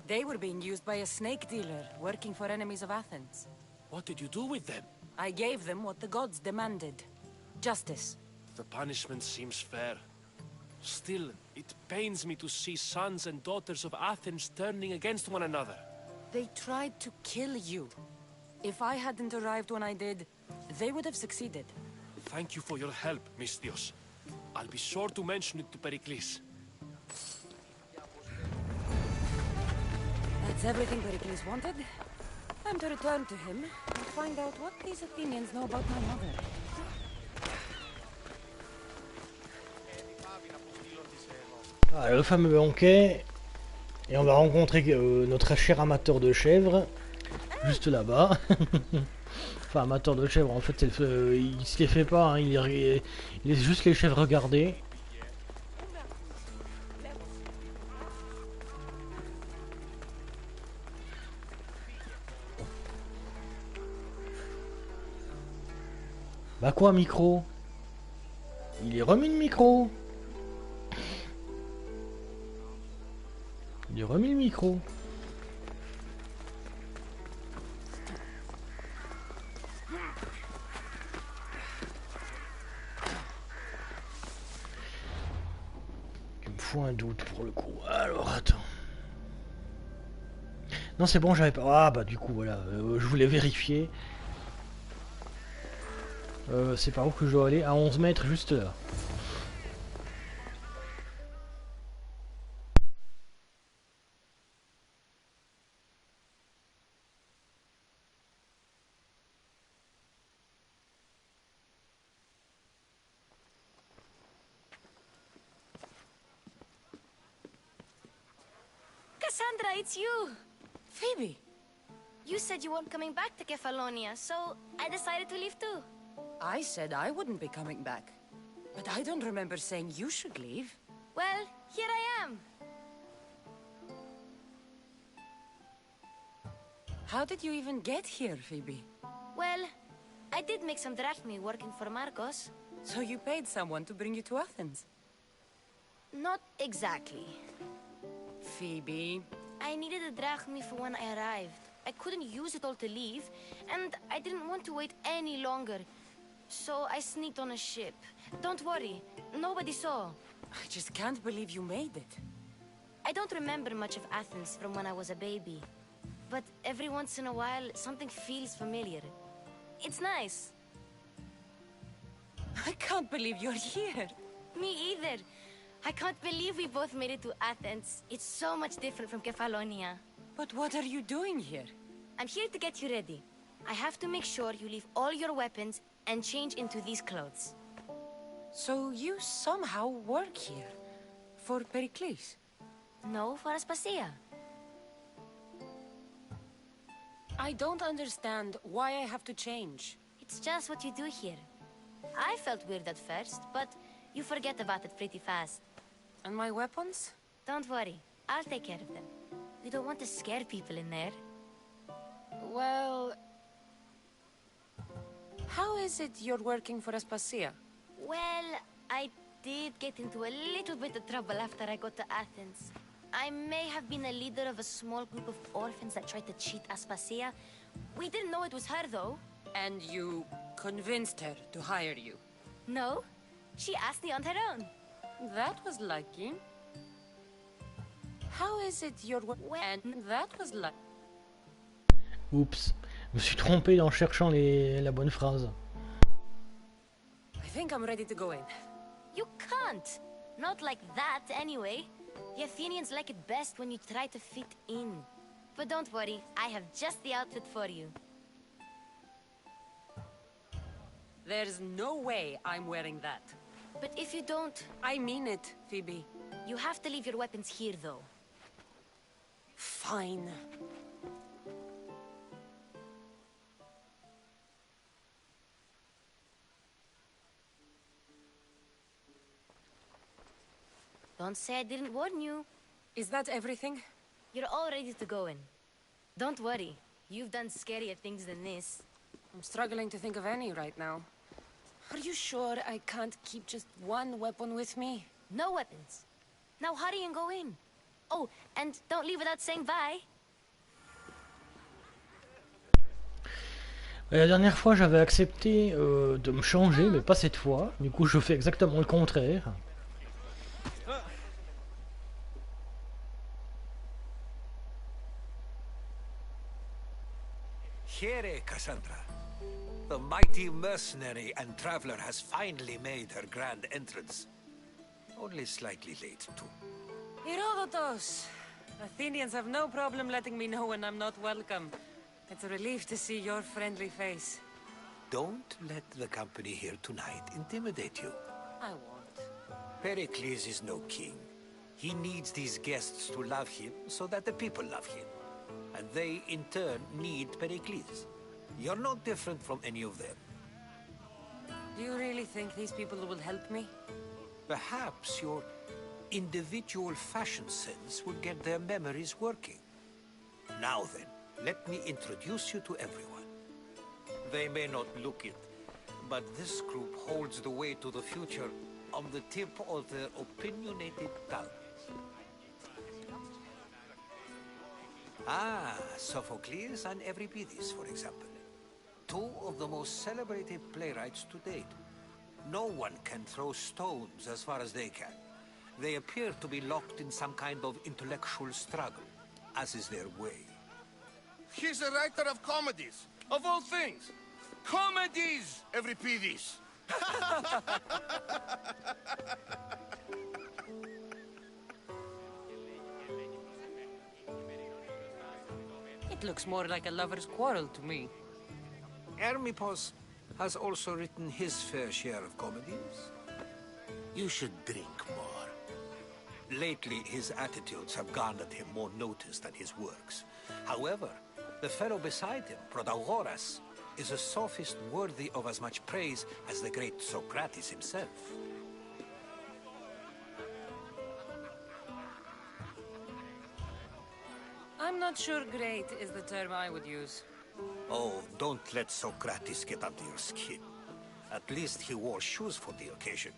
They were being used by a snake dealer working for enemies of Athens. What did you do with them? I gave them what the gods demanded. Justice. The punishment seems fair. Still, it pains me to see sons and daughters of Athens turning against one another. They tried to kill you. If I hadn't arrived when I did, they would have succeeded. Thank you for your help, Misthios. I'll be sure to mention it to Pericles. That's everything Pericles wanted. Time to return to him and find out what these Athenians know about my mother. Ah, le fameux banquet. Et on va rencontrer notre cher amateur de chèvres. Juste là-bas. Enfin, amateur de chèvres, en fait, il se les fait pas. Hein, il laisse juste les chèvres regarder. Bah quoi, micro? Il est remis le micro. Il est remis le micro. Tu me fous un doute pour le coup. Alors attends. Non c'est bon, j'avais pas... Ah bah du coup voilà, je voulais vérifier. C'est par où que je dois aller? À 11 mètres, juste là. Cassandra, it's you! Phoebe! You said you weren't coming back to Kefalonia, so I decided to leave too. I said I wouldn't be coming back. But I don't remember saying you should leave. Well, here I am. How did you even get here, Phoebe? Well, I did make some drachmi working for Marcos. So you paid someone to bring you to Athens? Not exactly. Phoebe... I needed a drachmi for when I arrived. I couldn't use it all to leave, and I didn't want to wait any longer. So I sneaked on a ship. Don't worry, nobody saw. I just can't believe you made it. I don't remember much of Athens from when I was a baby. But every once in a while, something feels familiar. It's nice. I can't believe you're here. Me either. I can't believe we both made it to Athens. It's so much different from Kefalonia. But what are you doing here? I'm here to get you ready. I have to make sure you leave all your weapons and change into these clothes. So you somehow work here? For Pericles? No, for Aspasia. I don't understand why I have to change. It's just what you do here. I felt weird at first, but you forget about it pretty fast. And my weapons? Don't worry, I'll take care of them. We don't want to scare people in there. Well... How is it you're working for Aspasia? Well, I did get into a little bit of trouble after I got to Athens. I may have been a leader of a small group of orphans that tried to cheat Aspasia. We didn't know it was her, though. And you convinced her to hire you? No, she asked me on her own. That was lucky. How is it you're and that was lucky. Oups, je me suis trompé en cherchant la bonne phrase. I think I'm ready to go in. You can't. Not like that, anyway. The Athenians like it best when you try to fit in. But don't worry, I have just the outfit for you. There's no way I'm wearing that. But if you don't... I mean it, Phoebe. You have to leave your weapons here, though. Fine. Don't say I didn't warn you. Is that everything? You're all ready to go in. Don't worry. You've done scarier things than this. I'm struggling to think of any right now. Are you sure I can't keep just one weapon with me? No weapons. Now hurry and go in. Oh, and don't leave without saying bye. La dernière fois, j'avais accepté de me changer, mais pas cette fois. Du coup, je fais exactement le contraire. Here, Cassandra. The mighty mercenary and traveler has finally made her grand entrance. Only slightly late, too. Herodotus! Athenians have no problem letting me know when I'm not welcome. It's a relief to see your friendly face. Don't let the company here tonight intimidate you. I won't. Pericles is no king. He needs these guests to love him so that the people love him. And they, in turn, need Pericles. You're no different from any of them. Do you really think these people will help me? Perhaps your individual fashion sense will get their memories working. Now then, let me introduce you to everyone. They may not look it, but this group holds the way to the future on the tip of their opinionated tongues. Ah, Sophocles and Euripides, for example. Two of the most celebrated playwrights to date. No one can throw stones as far as they can. They appear to be locked in some kind of intellectual struggle, as is their way. He's a writer of comedies, of all things. Comedies! Euripides! It looks more like a lover's quarrel to me. Hermippos has also written his fair share of comedies. You should drink more. Lately, his attitudes have garnered him more notice than his works. However, the fellow beside him, Protagoras, is a sophist worthy of as much praise as the great Socrates himself. I'm not sure great is the term I would use. Oh, don't let Socrates get under your skin. At least he wore shoes for the occasion.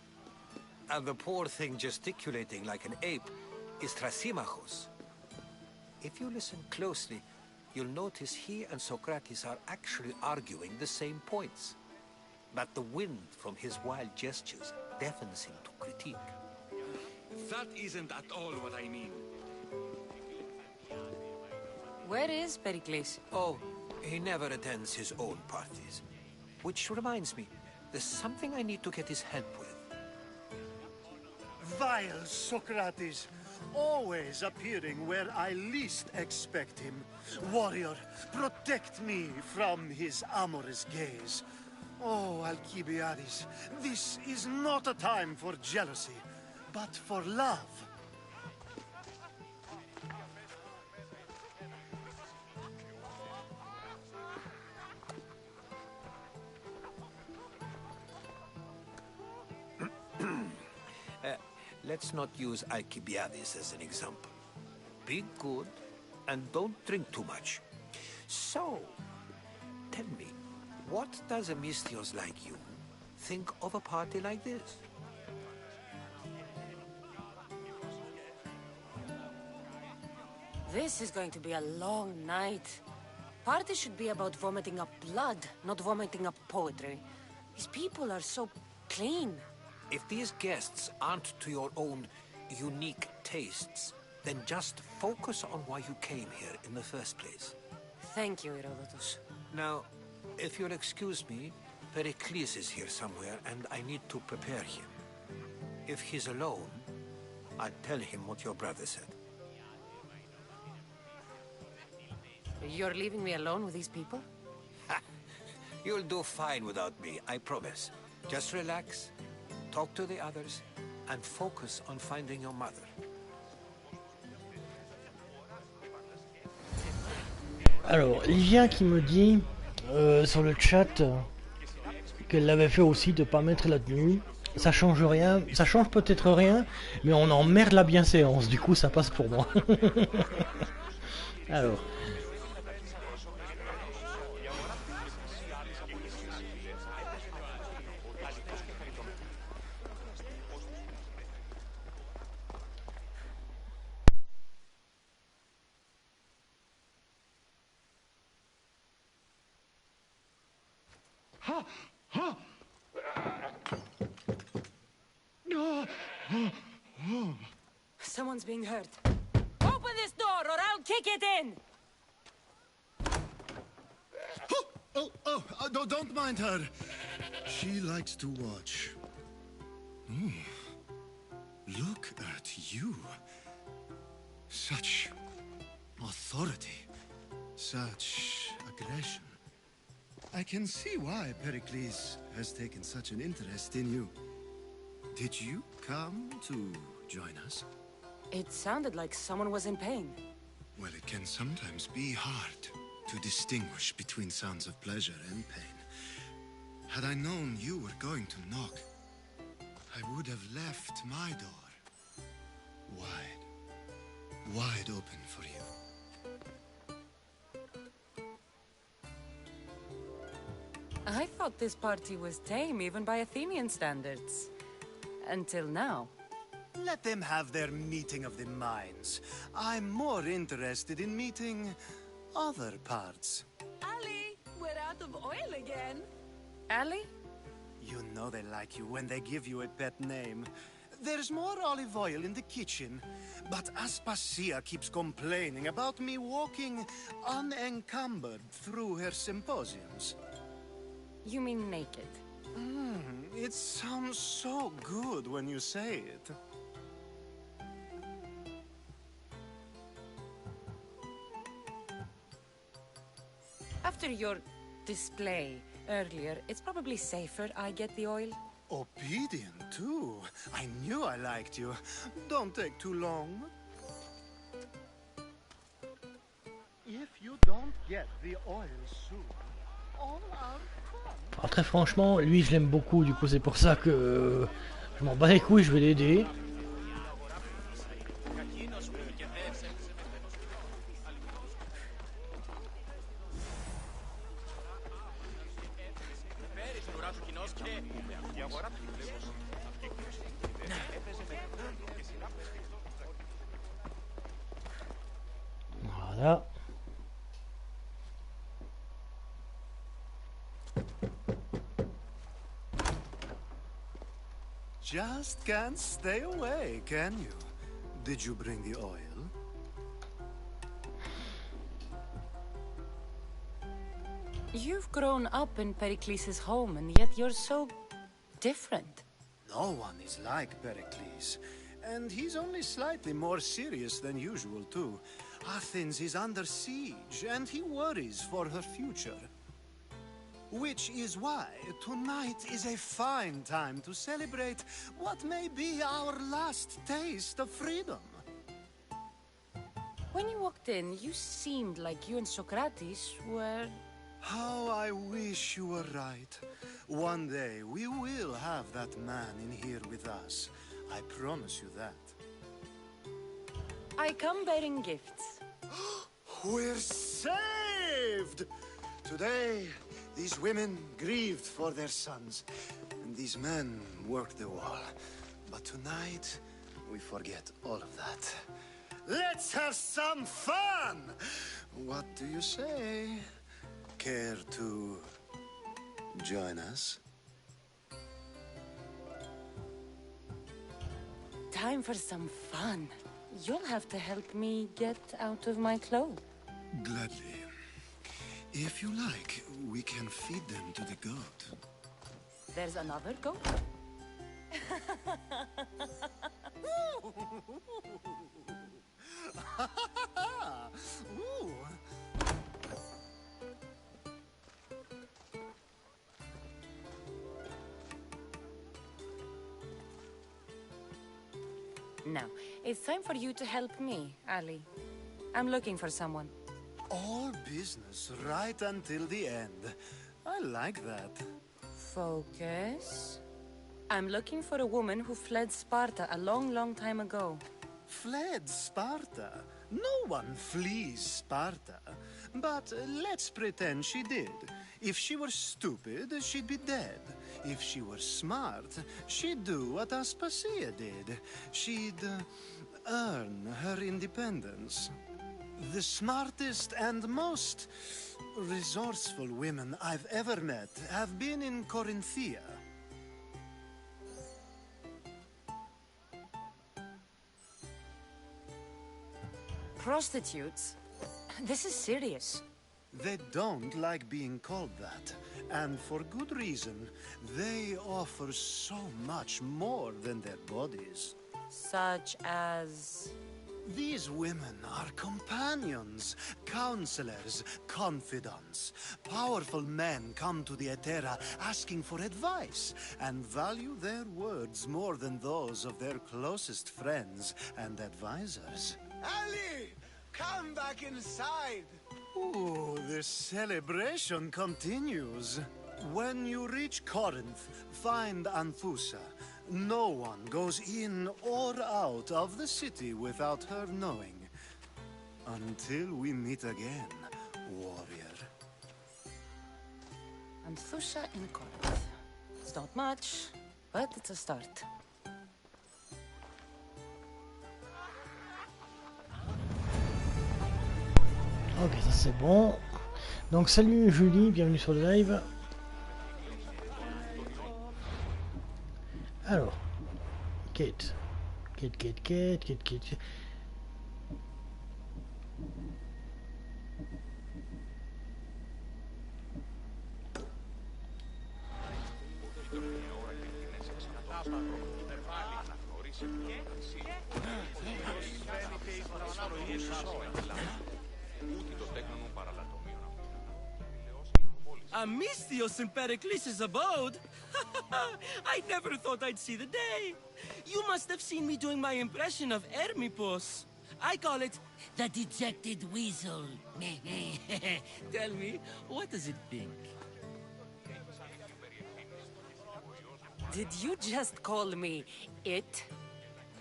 And the poor thing gesticulating like an ape is Thrasymachos. If you listen closely, you'll notice he and Socrates are actually arguing the same points. But the wind from his wild gestures deafens him to critique. That isn't at all what I mean. Where is Pericles? Oh, he never attends his own parties. Which reminds me, there's something I need to get his help with. Vile Socrates, always appearing where I least expect him. Warrior, protect me from his amorous gaze. Oh, Alcibiades, this is not a time for jealousy, but for love. Let's not use Alcibiades as an example. Be good and don't drink too much. So, tell me, what does a Misthios like you think of a party like this? This is going to be a long night. Party should be about vomiting up blood, not vomiting up poetry. These people are so clean. If these guests aren't to your own unique tastes, then just focus on why you came here in the first place. Thank you, Herodotus. Now, if you'll excuse me, Pericles is here somewhere, and I need to prepare him. If he's alone, I'll tell him what your brother said. You're leaving me alone with these people? You'll do fine without me, I promise. Just relax, talk to the others, and focus on finding your mother. Alors, Livia qui me dit sur le chat qu'elle l'avait fait aussi de pas mettre la tenue. Ça change rien, ça change peut-être rien, mais on emmerde la bienséance, du coup ça passe pour moi. Alors. Someone's being hurt. Open this door or I'll kick it in! Don't mind her. She likes to watch. Look at you. Such authority. Such aggression. I can see why Pericles has taken such an interest in you. Did you come to join us? It sounded like someone was in pain. Well, it can sometimes be hard to distinguish between sounds of pleasure and pain. Had I known you were going to knock, I would have left my door wide open for you. I thought this party was tame even by Athenian standards. Until now. Let them have their meeting of the minds. I'm more interested in meeting other parts. Ali, we're out of oil again. Ali? You know they like you when they give you a pet name. There's more olive oil in the kitchen, but Aspasia keeps complaining about me walking unencumbered through her symposiums. You mean naked? It sounds so good when you say it. After your display earlier, it's probably safer I get the oil. Obedient, too. I knew I liked you. Don't take too long. If you don't get the oil soon, all our fun. Alors très franchement, lui je l'aime beaucoup, du coup c'est pour ça que je m'en bats les couilles, je vais l'aider. Voilà. Just can't stay away, can you? Did you bring the oil? You've grown up in Pericles' home, and yet you're so different. No one is like Pericles. And he's only slightly more serious than usual, too. Athens is under siege, and he worries for her future. Which is why tonight is a fine time to celebrate what may be our last taste of freedom. When you walked in, you seemed like you and Socrates were... How I wish you were right. One day we will have that man in here with us. I promise you that. I come bearing gifts. We're saved! Today, these women grieved for their sons, and these men worked the wall. But tonight, we forget all of that. Let's have some fun! What do you say? Care to join us? Time for some fun. You'll have to help me get out of my clothes. Gladly. If you like, we can feed them to the goat. There's another goat? Ooh. Now, it's time for you to help me, Ali. I'm looking for someone. All business right until the end. I like that. Focus. I'm looking for a woman who fled Sparta a long, long time ago. Fled Sparta? No one flees Sparta. But let's pretend she did. If she were stupid, she'd be dead. If she were smart, she'd do what Aspasia did. She'd earn her independence. The smartest and most resourceful women I've ever met have been in Corinthia. Prostitutes? This is serious. They don't like being called that, and for good reason. They offer so much more than their bodies. Such as... These women are companions, counselors, confidants. Powerful men come to the Etera asking for advice and value their words more than those of their closest friends and advisors. Ali! Come back inside! Ooh, the celebration continues. When you reach Corinth, find Anfusa. No one goes in or out of the city without her knowing. Until we meet again, warrior. Anthusha in Corinth. It's not much, but it's a start. Ok, ça c'est bon. Donc salut Julie, bienvenue sur le live. Alors, Kate. Amistios in Pericles' abode? I never thought I'd see the day. You must have seen me doing my impression of Hermipos. I call it the dejected weasel. Tell me, what does it think? Did you just call me it?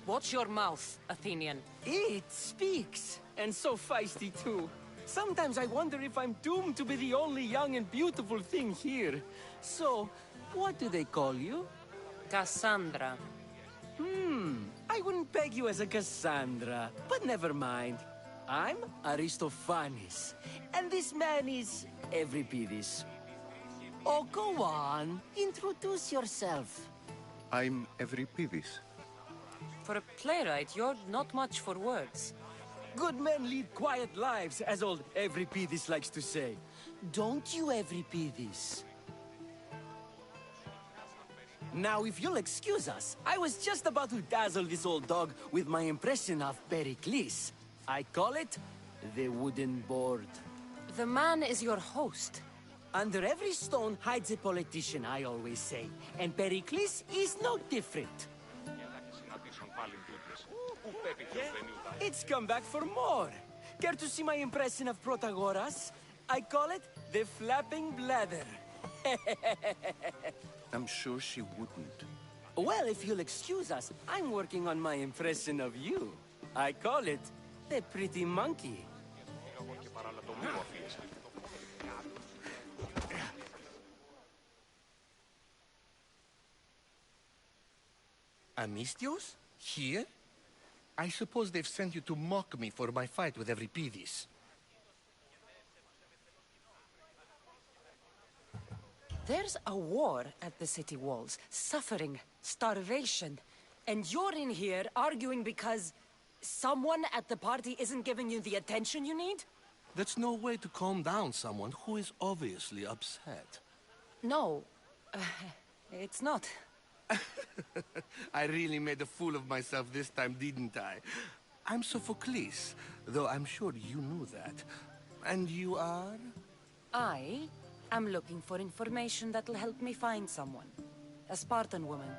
Watch your mouth, Athenian. It speaks, and so feisty too. Sometimes I wonder if I'm doomed to be the only young and beautiful thing here. So, what do they call you? Cassandra. I wouldn't peg you as a Cassandra, but never mind. I'm Aristophanes, and this man is Euripides. Oh, go on. Introduce yourself. I'm Euripides. For a playwright, you're not much for words. Good men lead quiet lives, as old Euripides likes to say. Don't you, Euripides? Now, if you'll excuse us, I was just about to dazzle this old dog with my impression of Pericles. I call it the wooden board. The man is your host. Under every stone hides a politician, I always say. And Pericles is no different. It's come back for more. Care to see my impression of Protagoras? I call it the flapping bladder. I'm sure she wouldn't. Well, if you'll excuse us, I'm working on my impression of you. I call it the pretty monkey. Amistios? Here? I suppose they've sent you to mock me for my fight with Euripides. There's a war at the city walls, suffering, starvation. And you're in here arguing because someone at the party isn't giving you the attention you need? That's no way to calm down someone who is obviously upset. No, it's not. I really made a fool of myself this time, didn't I? I'm Sophocles, though I'm sure you knew that. And you are? I am looking for information that'll help me find someone. A Spartan woman.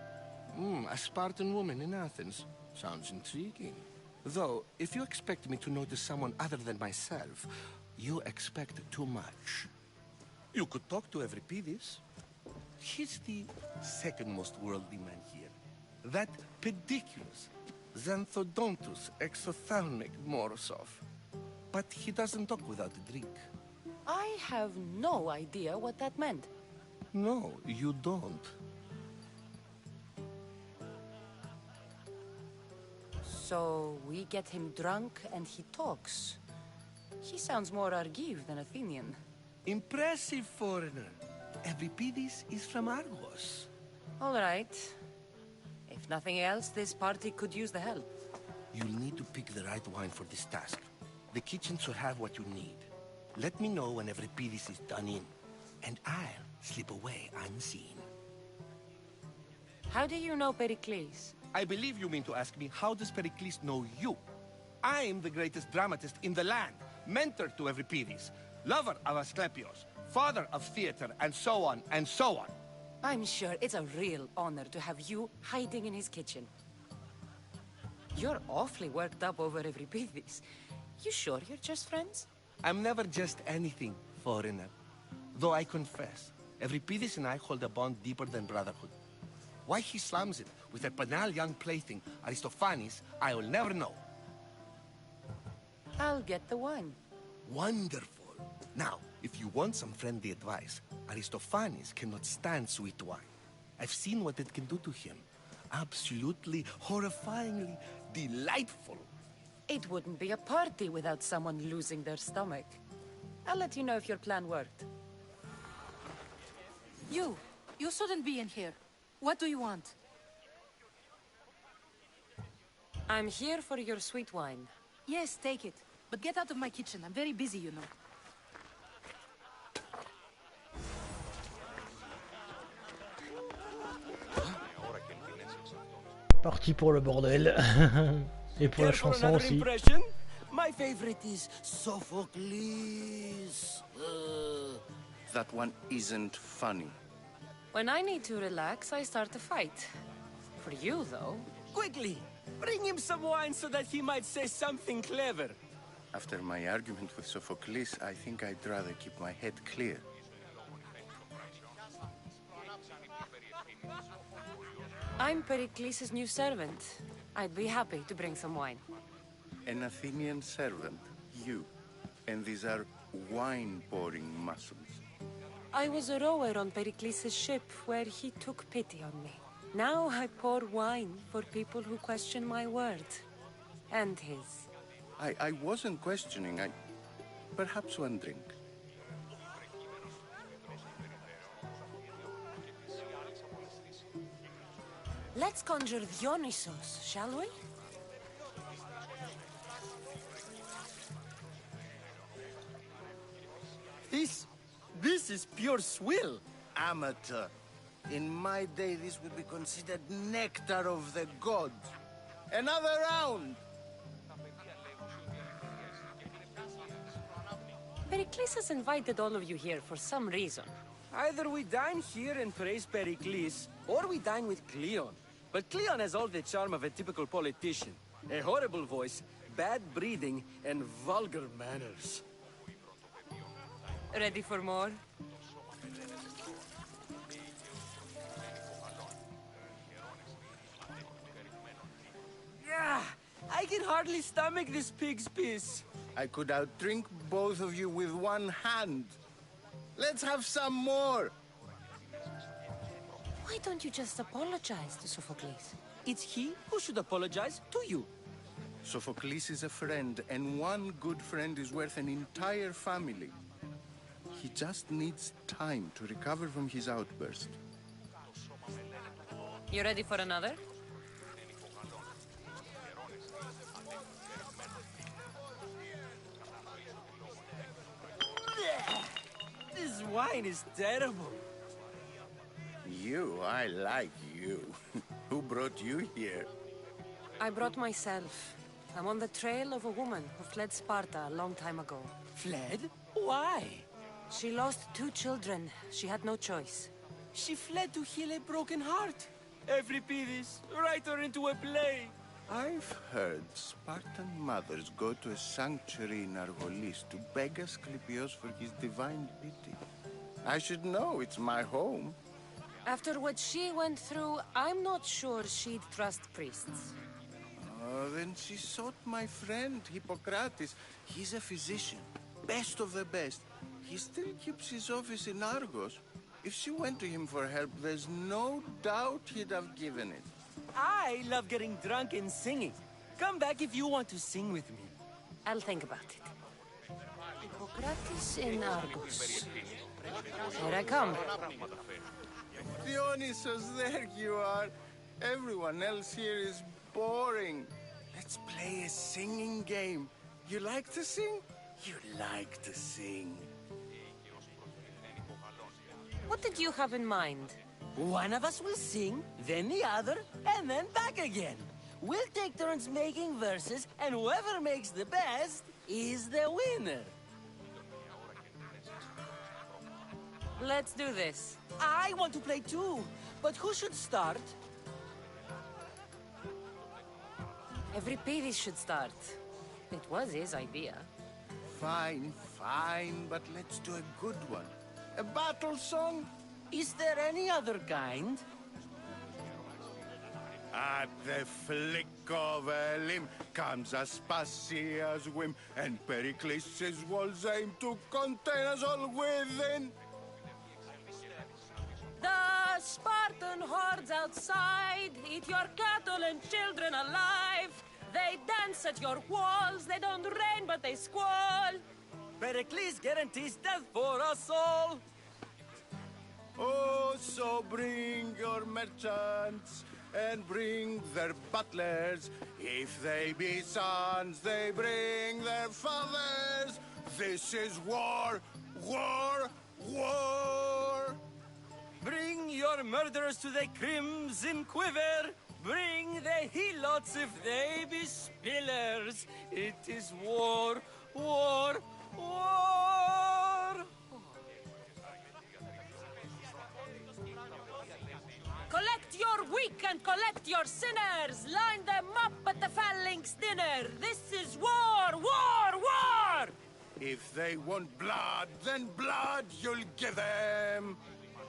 A Spartan woman in Athens. Sounds intriguing. Though, if you expect me to notice someone other than myself, you expect too much. You could talk to Euripides. He's the second most worldly man here. That pediculous, xanthodontus exophthalmic Morosov. But he doesn't talk without a drink. I have no idea what that meant. No, you don't. So we get him drunk and he talks. He sounds more Argive than Athenian. Impressive, foreigner. Euripides is from Argos. All right. If nothing else, this party could use the help. You'll need to pick the right wine for this task. The kitchen should have what you need. Let me know when Euripides is done in, and I'll slip away unseen. How do you know Pericles? I believe you mean to ask me, how does Pericles know you? I'm the greatest dramatist in the land, mentor to Euripides, lover of Asclepios, father of theater, and so on, and so on. I'm sure it's a real honor to have you hiding in his kitchen. You're awfully worked up over Euripides. You sure you're just friends? I'm never just anything, foreigner. Though I confess, Euripides and I hold a bond deeper than brotherhood. Why he slams it with a banal young plaything, Aristophanes, I will never know. I'll get the wine. Wonderful. Now, if you want some friendly advice, Aristophanes cannot stand sweet wine. I've seen what it can do to him. Absolutely, horrifyingly delightful. It wouldn't be a party without someone losing their stomach. I'll let you know if your plan worked. You shouldn't be in here. What do you want? I'm here for your sweet wine. Yes, take it. But get out of my kitchen. I'm very busy, you know. Parti pour le bordel. Et pour la chanson aussi. Impression? My favorite is Sophocles. That one isn't funny. When I need to relax, I start a fight. For you, though. Quickly, bring him some wine so that he might say something clever. After my argument with Sophocles, I think I'd rather keep my head clear. I'm Pericles' new servant. I'd be happy to bring some wine. An Athenian servant, you. And these are wine-pouring muscles. I was a rower on Pericles' ship where he took pity on me. Now I pour wine for people who question my word. And his. I wasn't questioning. Perhaps one drink. Let's conjure Dionysos, shall we? This is pure swill. Amateur. In my day, this would be considered nectar of the gods. Another round! Pericles has invited all of you here for some reason. Either we dine here and praise Pericles, or we dine with Cleon. But Cleon has all the charm of a typical politician. A horrible voice, bad breeding, and vulgar manners. Ready for more? Yeah, I can hardly stomach this pig's piss. I could outdrink both of you with one hand. Let's have some more. Why don't you just apologize to Sophocles? It's he who should apologize to you. Sophocles is a friend, and one good friend is worth an entire family. He just needs time to recover from his outburst. You ready for another? This wine is terrible. I like you. Who brought you here? I brought myself. I'm on the trail of a woman who fled Sparta a long time ago. Fled? Why? She lost 2 children. She had no choice. She fled to heal a broken heart. Euripides, write her into a play. I've heard Spartan mothers go to a sanctuary in Argolis to beg Asclepios for his divine pity. I should know, it's my home. After what she went through, I'm not sure she'd trust priests. Then she sought my friend, Hippocrates. He's a physician, best of the best. He still keeps his office in Argos. If she went to him for help, there's no doubt he'd have given it. I love getting drunk and singing. Come back if you want to sing with me. I'll think about it. Hippocrates in Argos. Here I come. Dionysos, there you are. Everyone else here is boring. Let's play a singing game. You like to sing? You like to sing. What did you have in mind? One of us will sing, then the other, and then back again. We'll take turns making verses, and whoever makes the best is the winner. Let's do this. I want to play too, but who should start? Euripides should start. It was his idea. Fine, but let's do a good one. A battle song? Is there any other kind? At the flick of a limb comes Aspasia's whim, and Pericles' walls aim to contain us all within. The Spartan hordes outside eat your cattle and children alive. They dance at your walls. They don't rain, but they squall. Pericles guarantees death for us all. Oh, so bring your merchants and bring their butlers. If they be sons, they bring their fathers. This is war, war, war. Bring your murderers to the crimson quiver. Bring the lots if they be spillers. It is war, war, war. Collect your weak and collect your sinners. Line them up at the phalanx dinner. This is war, war, war! If they want blood, then blood you'll give them.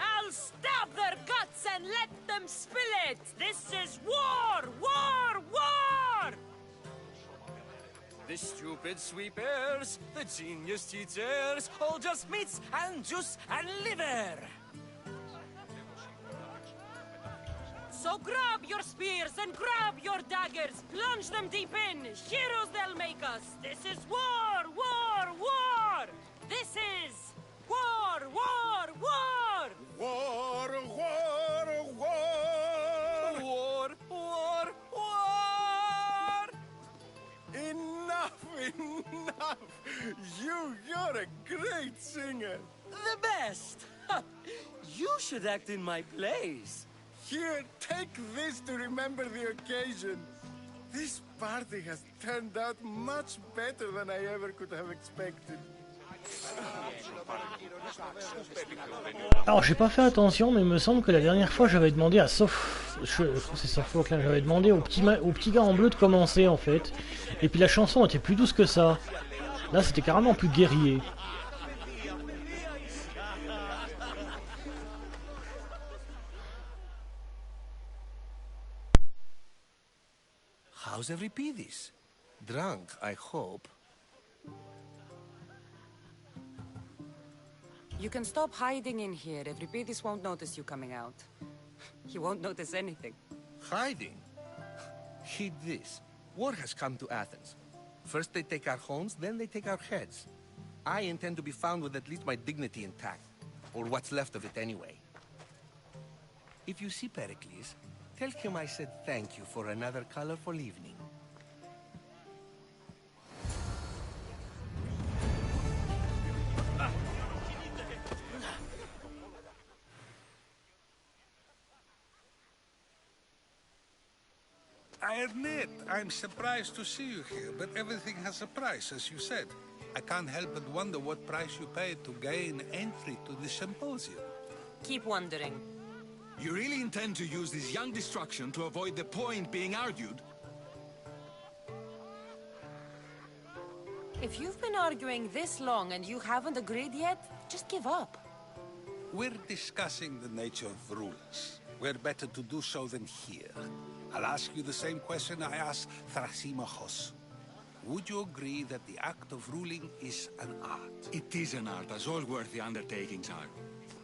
I'll stab their guts and let them spill it. This is war, war, war! The stupid sweepers, the genius teachers, all just meats and juice and liver. So grab your spears and grab your daggers. Plunge them deep in. Heroes they'll make us. This is war, war, war! This is war, war, war! War, war, war! War, war, war! Enough, enough! You're a great singer. The best! You should act in my plays. Here, take this to remember the occasion. This party has turned out much better than I ever could have expected. Alors j'ai pas fait attention, mais il me semble que la dernière fois j'avais demandé à je crois que c'est Sophocle, là, j'avais demandé au petit gars en bleu de commencer en fait. Et puis la chanson était plus douce que ça. Là c'était carrément plus guerrier. How's Euripidis? Drunk, I hope. You can stop hiding in here. Everybody won't notice you coming out. He won't notice anything. Hiding? Heed this. War has come to Athens. First they take our homes, then they take our heads. I intend to be found with at least my dignity intact. Or what's left of it anyway. If you see Pericles, tell him I said thank you for another colorful evening. I admit, I'm surprised to see you here, but everything has a price, as you said. I can't help but wonder what price you paid to gain entry to the symposium. Keep wondering. You really intend to use this young destruction to avoid the point being argued? If you've been arguing this long and you haven't agreed yet, just give up. We're discussing the nature of rulers. We're better to do so than here. I'll ask you the same question I asked Thrasymachos. Would you agree that the act of ruling is an art? It is an art, as all worthy undertakings are.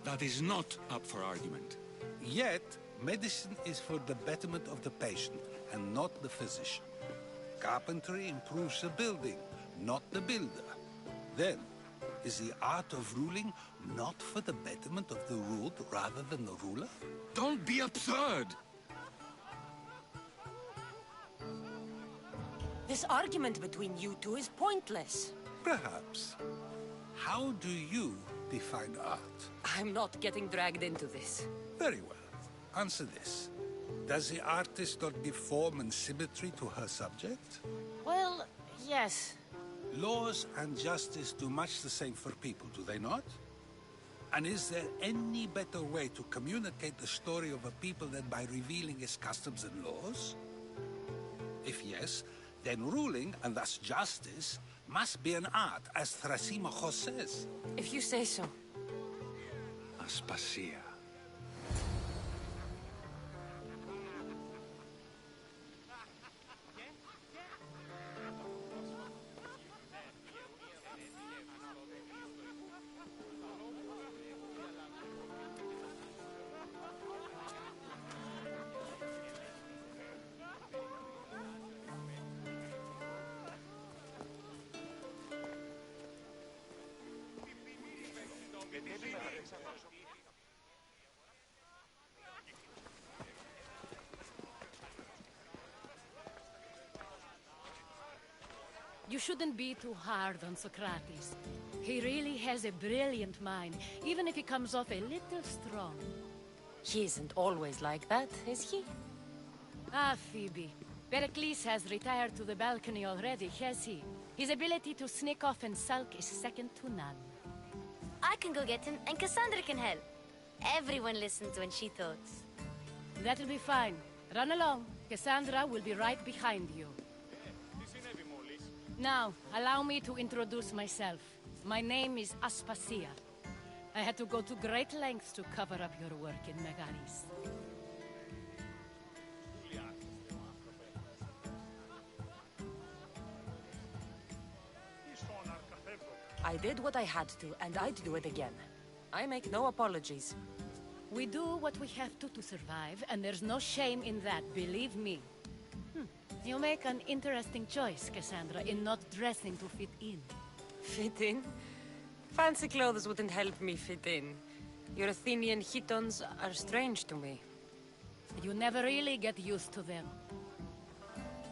That is not up for argument. Yet, medicine is for the betterment of the patient, and not the physician. Carpentry improves the building, not the builder. Then, is the art of ruling not for the betterment of the ruled rather than the ruler? Don't be absurd! This argument between you two is pointless. Perhaps. How do you define art? I'm not getting dragged into this. Very well. Answer this. Does the artist not give form and symmetry to her subject? Well, yes. Laws and justice do much the same for people, do they not? And is there any better way to communicate the story of a people than by revealing its customs and laws? If yes, then ruling, and thus justice, must be an art, as Thrasymachos says. If you say so. Aspasia. You shouldn't be too hard on Socrates. He really has a brilliant mind, even if he comes off a little strong. He isn't always like that, is he? Ah, Phoebe. Pericles has retired to the balcony already, has he? His ability to sneak off and sulk is second to none. I can go get him, and Cassandra can help. Everyone listens when she talks. That'll be fine. Run along. Cassandra will be right behind you. Now, allow me to introduce myself. My name is Aspasia. I had to go to great lengths to cover up your work in Megaris. I did what I had to, and I'd do it again. I make no apologies. We do what we have to survive, and there's no shame in that, believe me. You make an interesting choice, Cassandra, in not dressing to fit in. Fit in? Fancy clothes wouldn't help me fit in. Your Athenian chitons are strange to me. You never really get used to them.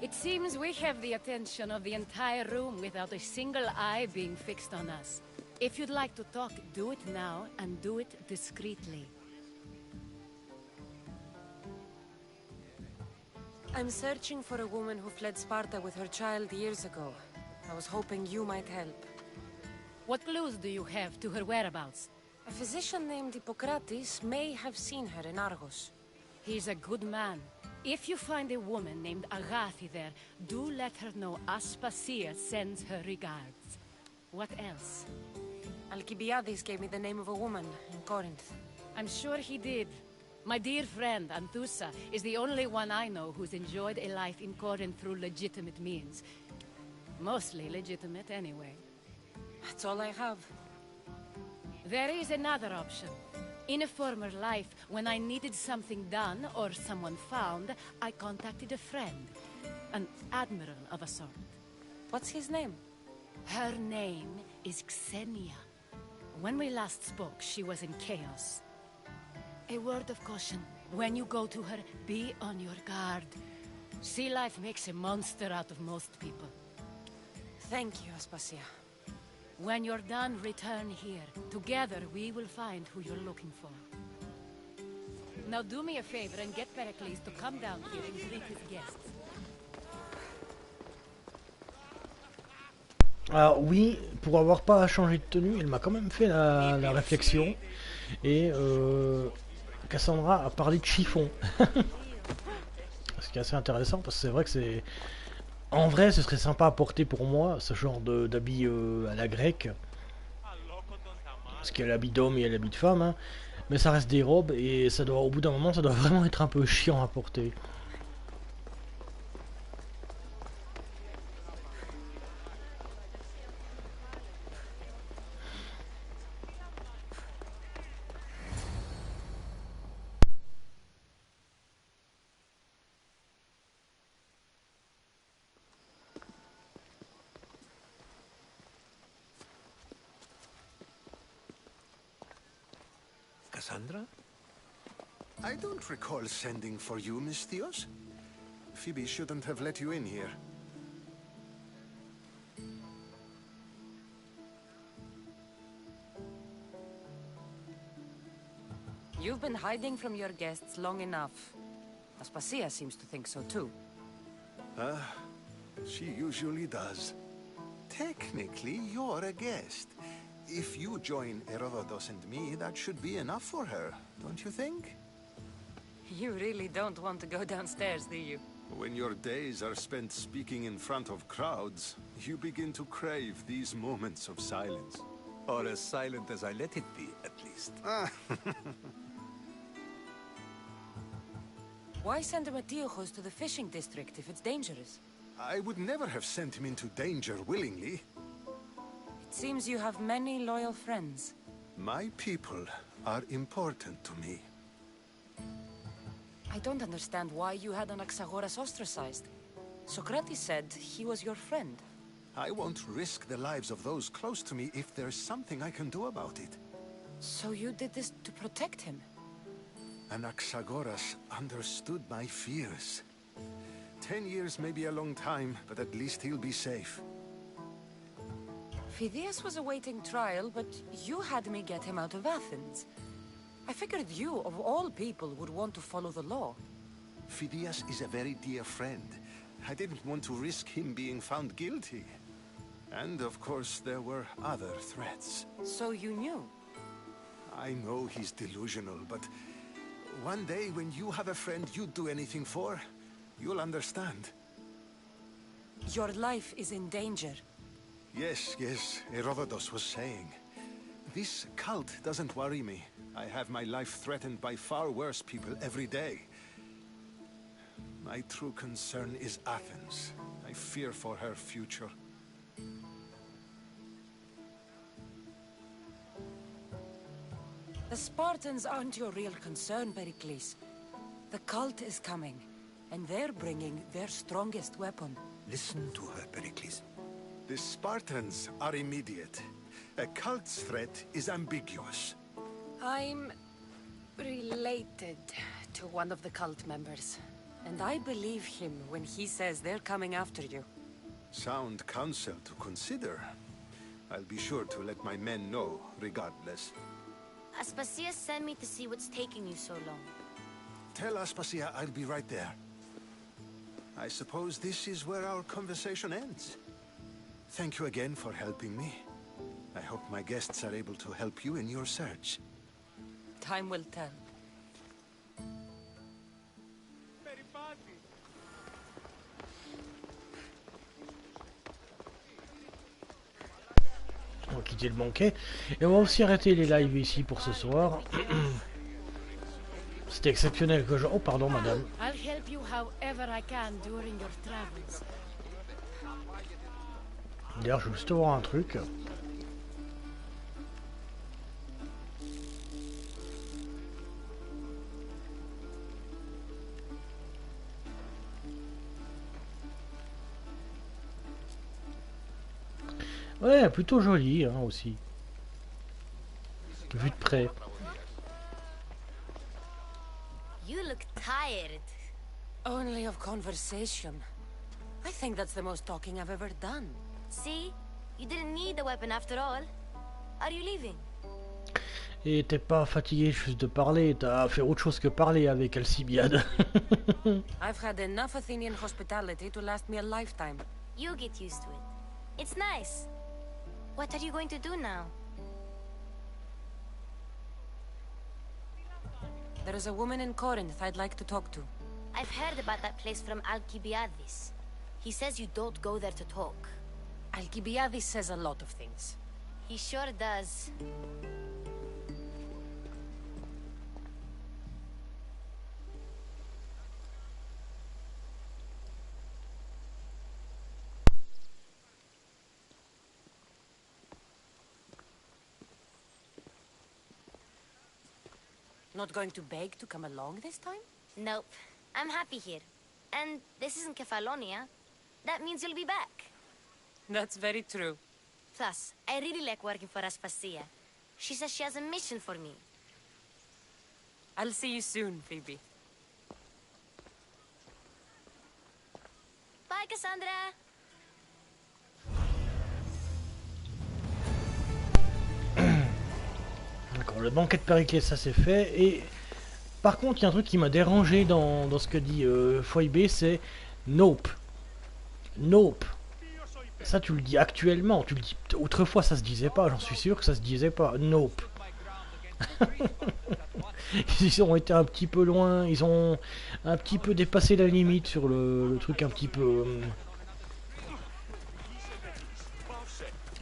It seems we have the attention of the entire room without a single eye being fixed on us. If you'd like to talk, do it now, and do it discreetly. I'm searching for a woman who fled Sparta with her child years ago. I was hoping you might help. What clues do you have to her whereabouts? A physician named Hippocrates may have seen her in Argos. He's a good man. If you find a woman named Agathi there, do let her know Aspasia sends her regards. What else? Alcibiades gave me the name of a woman in Corinth. I'm sure he did. My dear friend, Anthusa, is the only one I know who's enjoyed a life in Corinth through legitimate means. Mostly legitimate, anyway. That's all I have. There is another option. In a former life, when I needed something done or someone found, I contacted a friend. An admiral of a sort. What's his name? Her name is Xenia. When we last spoke, she was in chaos. A word of caution. When you go to her, be on your guard. Sea life makes a monster out of most people. Thank you, Aspasia. When you're done, return here. Together, we will find who you're looking for. Now do me a favor and get Pericles to come down here and greet his guests. Alors oui, pour avoir pas changé de tenue, elle m'a quand même fait la réflexion. Et Cassandra a parlé de chiffon. Ce qui est assez intéressant parce que c'est vrai que c'est... En vrai, ce serait sympa à porter pour moi, ce genre d'habit à la grecque. Parce qu'il y a l'habit d'homme et il y a l'habit de femme. Hein. Mais ça reste des robes et ça doit, au bout d'un moment, ça doit vraiment être un peu chiant à porter. Cassandra? I don't recall sending for you, Miss Theos. Phoebe shouldn't have let you in here. You've been hiding from your guests long enough. Aspasia seems to think so too. She usually does. Technically, you're a guest. If you join Herodotus and me, that should be enough for her, don't you think? You really don't want to go downstairs, do you? When your days are spent speaking in front of crowds, you begin to crave these moments of silence. Or as silent as I let it be, at least. Why send Matiochos to the fishing district if it's dangerous? I would never have sent him into danger willingly. It seems you have many loyal friends. My people are important to me. I don't understand why you had Anaxagoras ostracized. Socrates said he was your friend. I won't risk the lives of those close to me if there's something I can do about it. So you did this to protect him? Anaxagoras understood my fears. 10 years may be a long time, but at least he'll be safe. Phidias was awaiting trial, but you had me get him out of Athens. I figured you, of all people, would want to follow the law. Phidias is a very dear friend, I didn't want to risk him being found guilty. And of course, there were other threats. So you knew? I know he's delusional, but one day when you have a friend you'd do anything for, you'll understand. Your life is in danger. Yes, Herodotus was saying. This cult doesn't worry me. I have my life threatened by far worse people every day. My true concern is Athens. I fear for her future. The Spartans aren't your real concern, Pericles. The cult is coming, and they're bringing their strongest weapon. Listen to her, Pericles. The Spartans are immediate. A cult's threat is ambiguous. I'm related to one of the cult members, and I believe him when he says they're coming after you. Sound counsel to consider. I'll be sure to let my men know, regardless. Aspasia sent me to see what's taking you so long. Tell Aspasia I'll be right there. I suppose this is where our conversation ends. Thank you again for helping me. I hope my guests are able to help you in your search. Time will tell. On va quitter le banquet. Et on va aussi arrêter les lives ici pour ce soir. C'était exceptionnel que je... Oh pardon madame. I'll help you however I can during your travels. D'ailleurs je veux juste voir un truc. Ouais, plutôt joli hein, aussi. Vu de près. You look tired. Only of conversation. I think that's the most talking I've ever done. See? You didn't need the weapon after all. Are you leaving? Et t'es pas fatigué juste de parler, t'as fait autre chose que parler avec Alcibiade. I've had enough Athenian hospitality to last me a lifetime. You get used to it. It's nice. What are you going to do now? There is a woman in Corinth I'd like to talk to. I've heard about that place from Alcibiades. He says you don't go there to talk. Alcibiades says a lot of things. He sure does. Not going to beg to come along this time? Nope. I'm happy here. And this isn't Kefalonia. That means you'll be back. That's very true. Plus, I really like working for Aspasia. She says she has a mission for me. I'll see you soon, Phoebe. Bye, Cassandra! D'accord, le banquet de Périclès, ça c'est fait. Et par contre, il y a un truc qui m'a dérangé dans ce que dit Phoebe, c'est nope. Nope. Ça, tu le dis actuellement. Tu le dis. Autrefois, ça se disait pas. J'en suis sûr que ça se disait pas. Nope. Ils ont été un petit peu loin. Ils ont un petit peu dépassé la limite sur le truc un petit peu.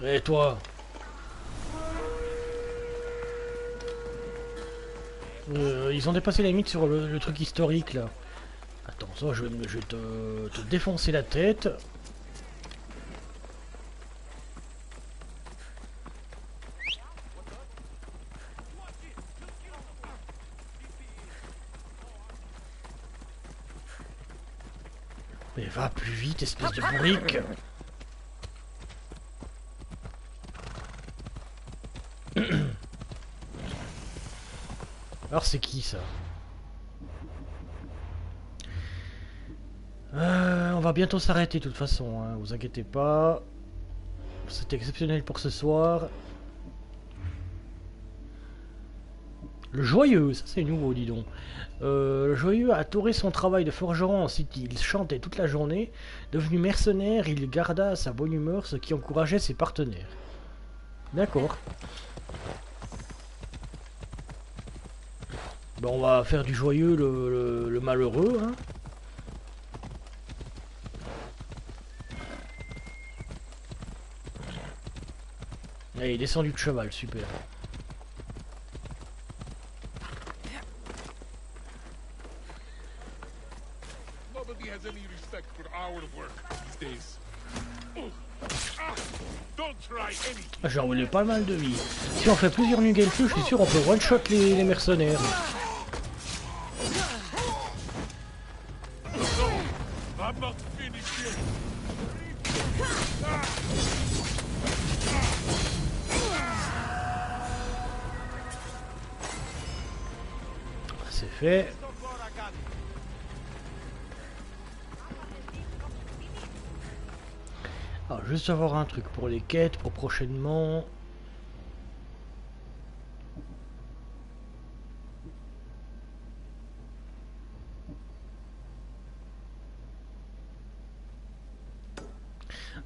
Et toi? Ils ont dépassé la limite sur le truc historique là. Attends, ça je vais te défoncer la tête. Mais va plus vite, espèce de bourrique. Alors c'est qui ça? On va bientôt s'arrêter de toute façon, hein, vous inquiétez pas. C'était exceptionnel pour ce soir. Le joyeux, ça c'est nouveau, dis donc. Le joyeux a adoré son travail de forgeron en City. Il chantait toute la journée. Devenu mercenaire, il garda sa bonne humeur, ce qui encourageait ses partenaires. D'accord. Bon, on va faire du joyeux le malheureux, hein. Allez, descendu de cheval, super. J'ai envoyé pas mal de vie. Si on fait plusieurs New Game Plus, je suis sûr on peut one-shot les mercenaires. C'est fait. Alors, juste avoir un truc pour les quêtes, pour prochainement.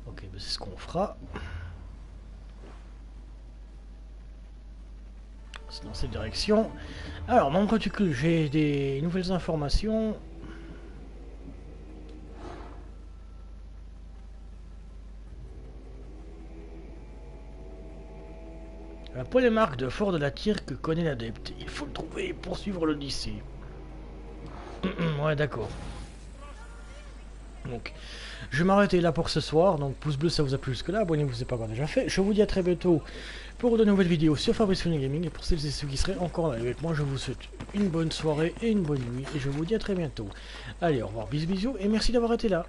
Ok, ben c'est ce qu'on fera. C'est dans cette direction. Alors, membre du cul, j'ai des nouvelles informations. Un polémarque de Fort de la Tire que connaît l'adepte. Il faut le trouver et poursuivre l'Odyssée. Ouais, d'accord. Donc, je vais m'arrêter là pour ce soir. Donc, pouce bleu, ça vous a plu jusque là. Abonnez-vous si ce n'est pas encore déjà fait. Je vous dis à très bientôt pour de nouvelles vidéos sur Fun&Gaming. Et pour celles et ceux qui seraient encore là avec moi, je vous souhaite une bonne soirée et une bonne nuit. Et je vous dis à très bientôt. Allez, au revoir, bisous, bisous. Et merci d'avoir été là.